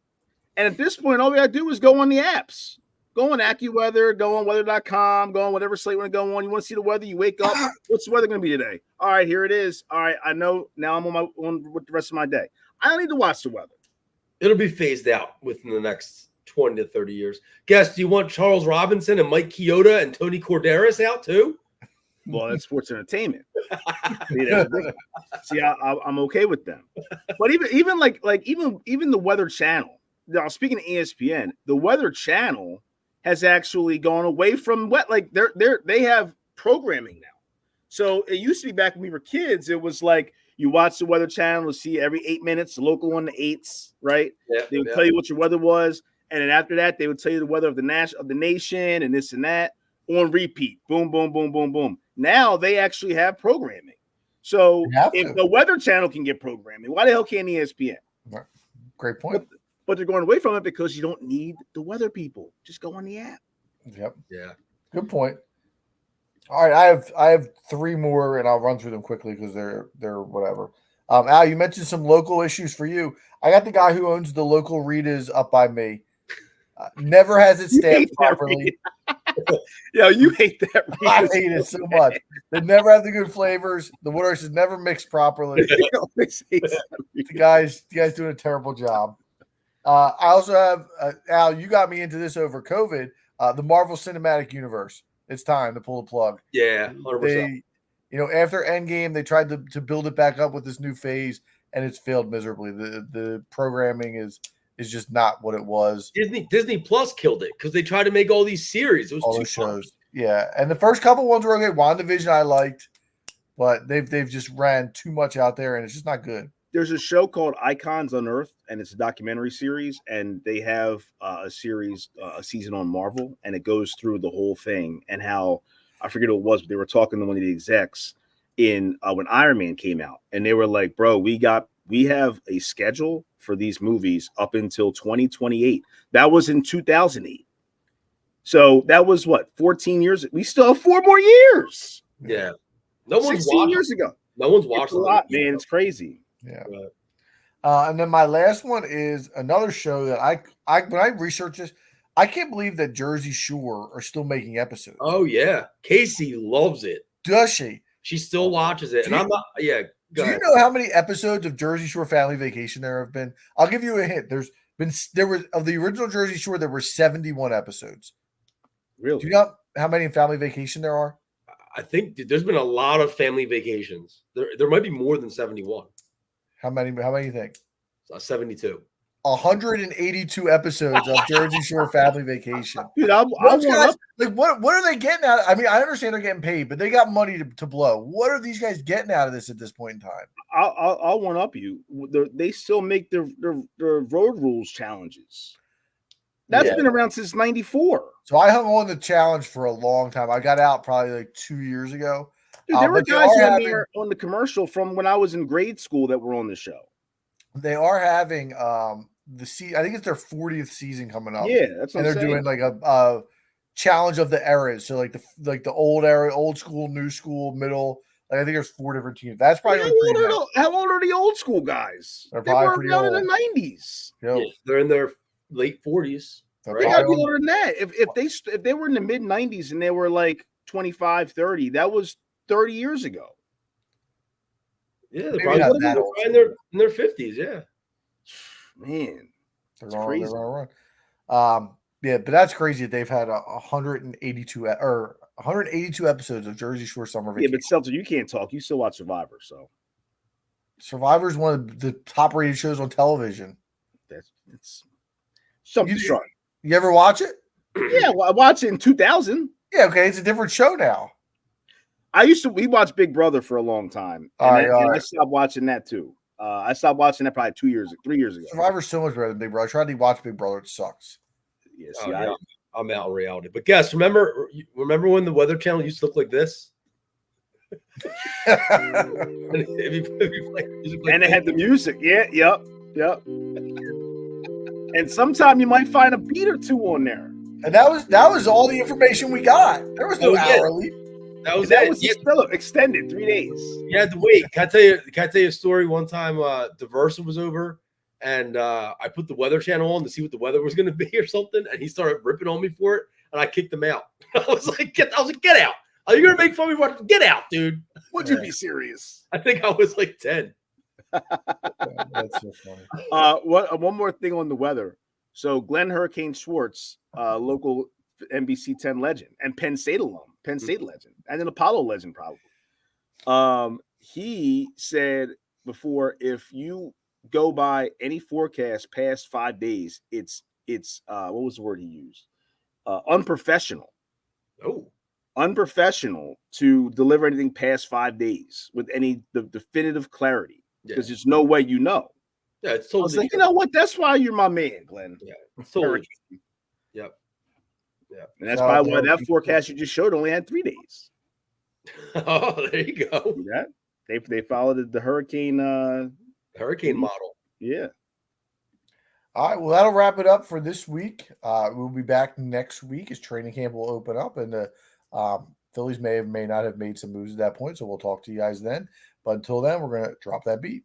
And at this point, all we got to do is go on the apps. Go on AccuWeather, go on weather.com, go on whatever slate you want to go on. You want to see the weather, you wake up. What's the weather going to be today? All right, here it is. All right, I know now I'm on with the rest of my day. I don't need to watch the weather. It'll be phased out within the next 20 to 30 years. Guess, do you want Charles Robinson and Mike Chioda and Tony Corderas out too? Well, that's sports entertainment. See, I'm okay with them. But even the Weather Channel. Now, speaking of ESPN, the Weather Channel has actually gone away from they have programming now. So it used to be back when we were kids. It was like you watch the Weather Channel to see every 8 minutes, the local on the 8s, right? Yeah, they would tell you what your weather was, and then after that, they would tell you the weather of the nation and this and that on repeat. Boom, boom, boom, boom, boom. Now they actually have programming. So if the Weather Channel can get programming, why the hell can't ESPN? Great point. But they're going away from it because you don't need the weather people. Just go on the app. Yep. Yeah. Good point. All right, I have 3 more, and I'll run through them quickly because they're whatever. Al, you mentioned some local issues for you. I got the guy who owns the local Rita's up by me. Never has it You staffed hate that, properly. Yo, you hate that. I Reed. hate it so much. They never have the good flavors. The water is never mixed properly. He always hates that, Reed. The guys doing a terrible job. I also have Al. You got me into this over COVID. The Marvel Cinematic Universe. It's time to pull the plug. Yeah, 100%. They, after Endgame, they tried to build it back up with this new phase, and it's failed miserably. The programming is just not what it was. Disney Plus killed it because they tried to make all these series. It was All too those shows, yeah. And the first couple ones were okay. WandaVision I liked, but they've just ran too much out there, and it's just not good. There's a show called Icons Unearthed, and it's a documentary series, and they have a season on Marvel, and it goes through the whole thing and how, I forget who it was, but they were talking to one of the execs in when Iron Man came out, and they were like, bro, we have a schedule for these movies up until 2028. That was in 2008. So that was what, 14 years? We still have 4 more years. Yeah. No one's 16 watching. years ago. No one's It's watching a lot, man. It's crazy. Yeah. Right. And then my last one is another show that I when I researched this, I can't believe that Jersey Shore are still making episodes. Oh yeah, Casey loves it. Does she? She still watches it, and I'm not. Yeah. Do you know how many episodes of Jersey Shore Family Vacation there have been? I'll give you a hint. There was of the original Jersey Shore, there were 71 episodes. Really? Do you know how many in Family Vacation there are? I think there's been a lot of family vacations. There might be more than 71. How many do you think? 72. 182 episodes of Jersey Shore Family Vacation. Dude, I Those want guys, up. like what are they getting out? I mean, I understand they're getting paid, but they got money to blow. What are these guys getting out of this at this point in time? I'll one up you. They still make their road rules challenges. That's been around since '94. So I hung on the challenge for a long time. I got out probably like 2 years ago. Dude, there were but they guys are on there on the commercial from when I was in grade school that were on the show. They are having I think it's their 40th season coming up. Yeah, that's what and I'm they're saying. doing like a challenge of the eras. So like the old era, old school, new school, middle. Like I think there's 4 different teams. That's probably How old are the old school guys? They're They were probably around in pretty the '90s. Yo, Yeah, they're in their late 40s. they're Right. They got to be probably- older than that. If they were in the mid '90s and they were like 25, 30, that was 30 years ago. Yeah, they're Maybe probably not that old. in their 50s. Yeah. Man, They're it's gonna crazy. run. Yeah, but that's crazy that they've had 182 episodes of Jersey Shore Summer Yeah, Vacation. but Seltzer, you can't talk. You still watch Survivor, so Survivor's one of the top rated shows on television. it's something You- strong. You ever watch it? Yeah, well, I watched it in 2000. Yeah, okay, it's a different show now. We watched Big Brother for a long time, All and right. I stopped watching that too. I stopped watching that probably 3 years ago. Survivor's so much better than Big Brother. I tried to watch Big Brother, it sucks. Yeah, Oh, see, yeah, I'm out in reality. But guys, remember when the Weather Channel used to look like this? and it had the music. Yeah, yep. And sometime you might find a beat or two on there. And that was all the information we got. There was no Oh, yeah. hourly. That was That it. was Yeah, still extended 3 days. you had to wait. Can I tell you a story? One time, Diversa was over, and I put the Weather Channel on to see what the weather was going to be or something, and he started ripping on me for it, and I kicked him out. I was like, get out! Are you going to make fun of me? Get out, dude! Would you be serious? I think I was like 10. That's so funny. One more thing on the weather. So Glenn Hurricane Schwartz, local NBC 10 legend and Penn State alum, Penn State legend, and an Apollo legend probably. He said before, if you go by any forecast past 5 days, it's what was the word he used? Unprofessional. Oh, Unprofessional to deliver anything past 5 days with any definitive clarity, because there's no way you know. yeah, it's I was totally. like, you know what? That's why you're my man, Glenn. Yeah, it's totally. Hurricane. Yep. And that's Shout probably out why to that people. forecast you just showed only had 3 days. Oh, there you go. See that? They followed the hurricane. Hurricane model. Yeah. All right, well, that'll wrap it up for this week. We'll be back next week as training camp will open up, and the Phillies may not have made some moves at that point, so we'll talk to you guys then. But until then, we're going to drop that beat.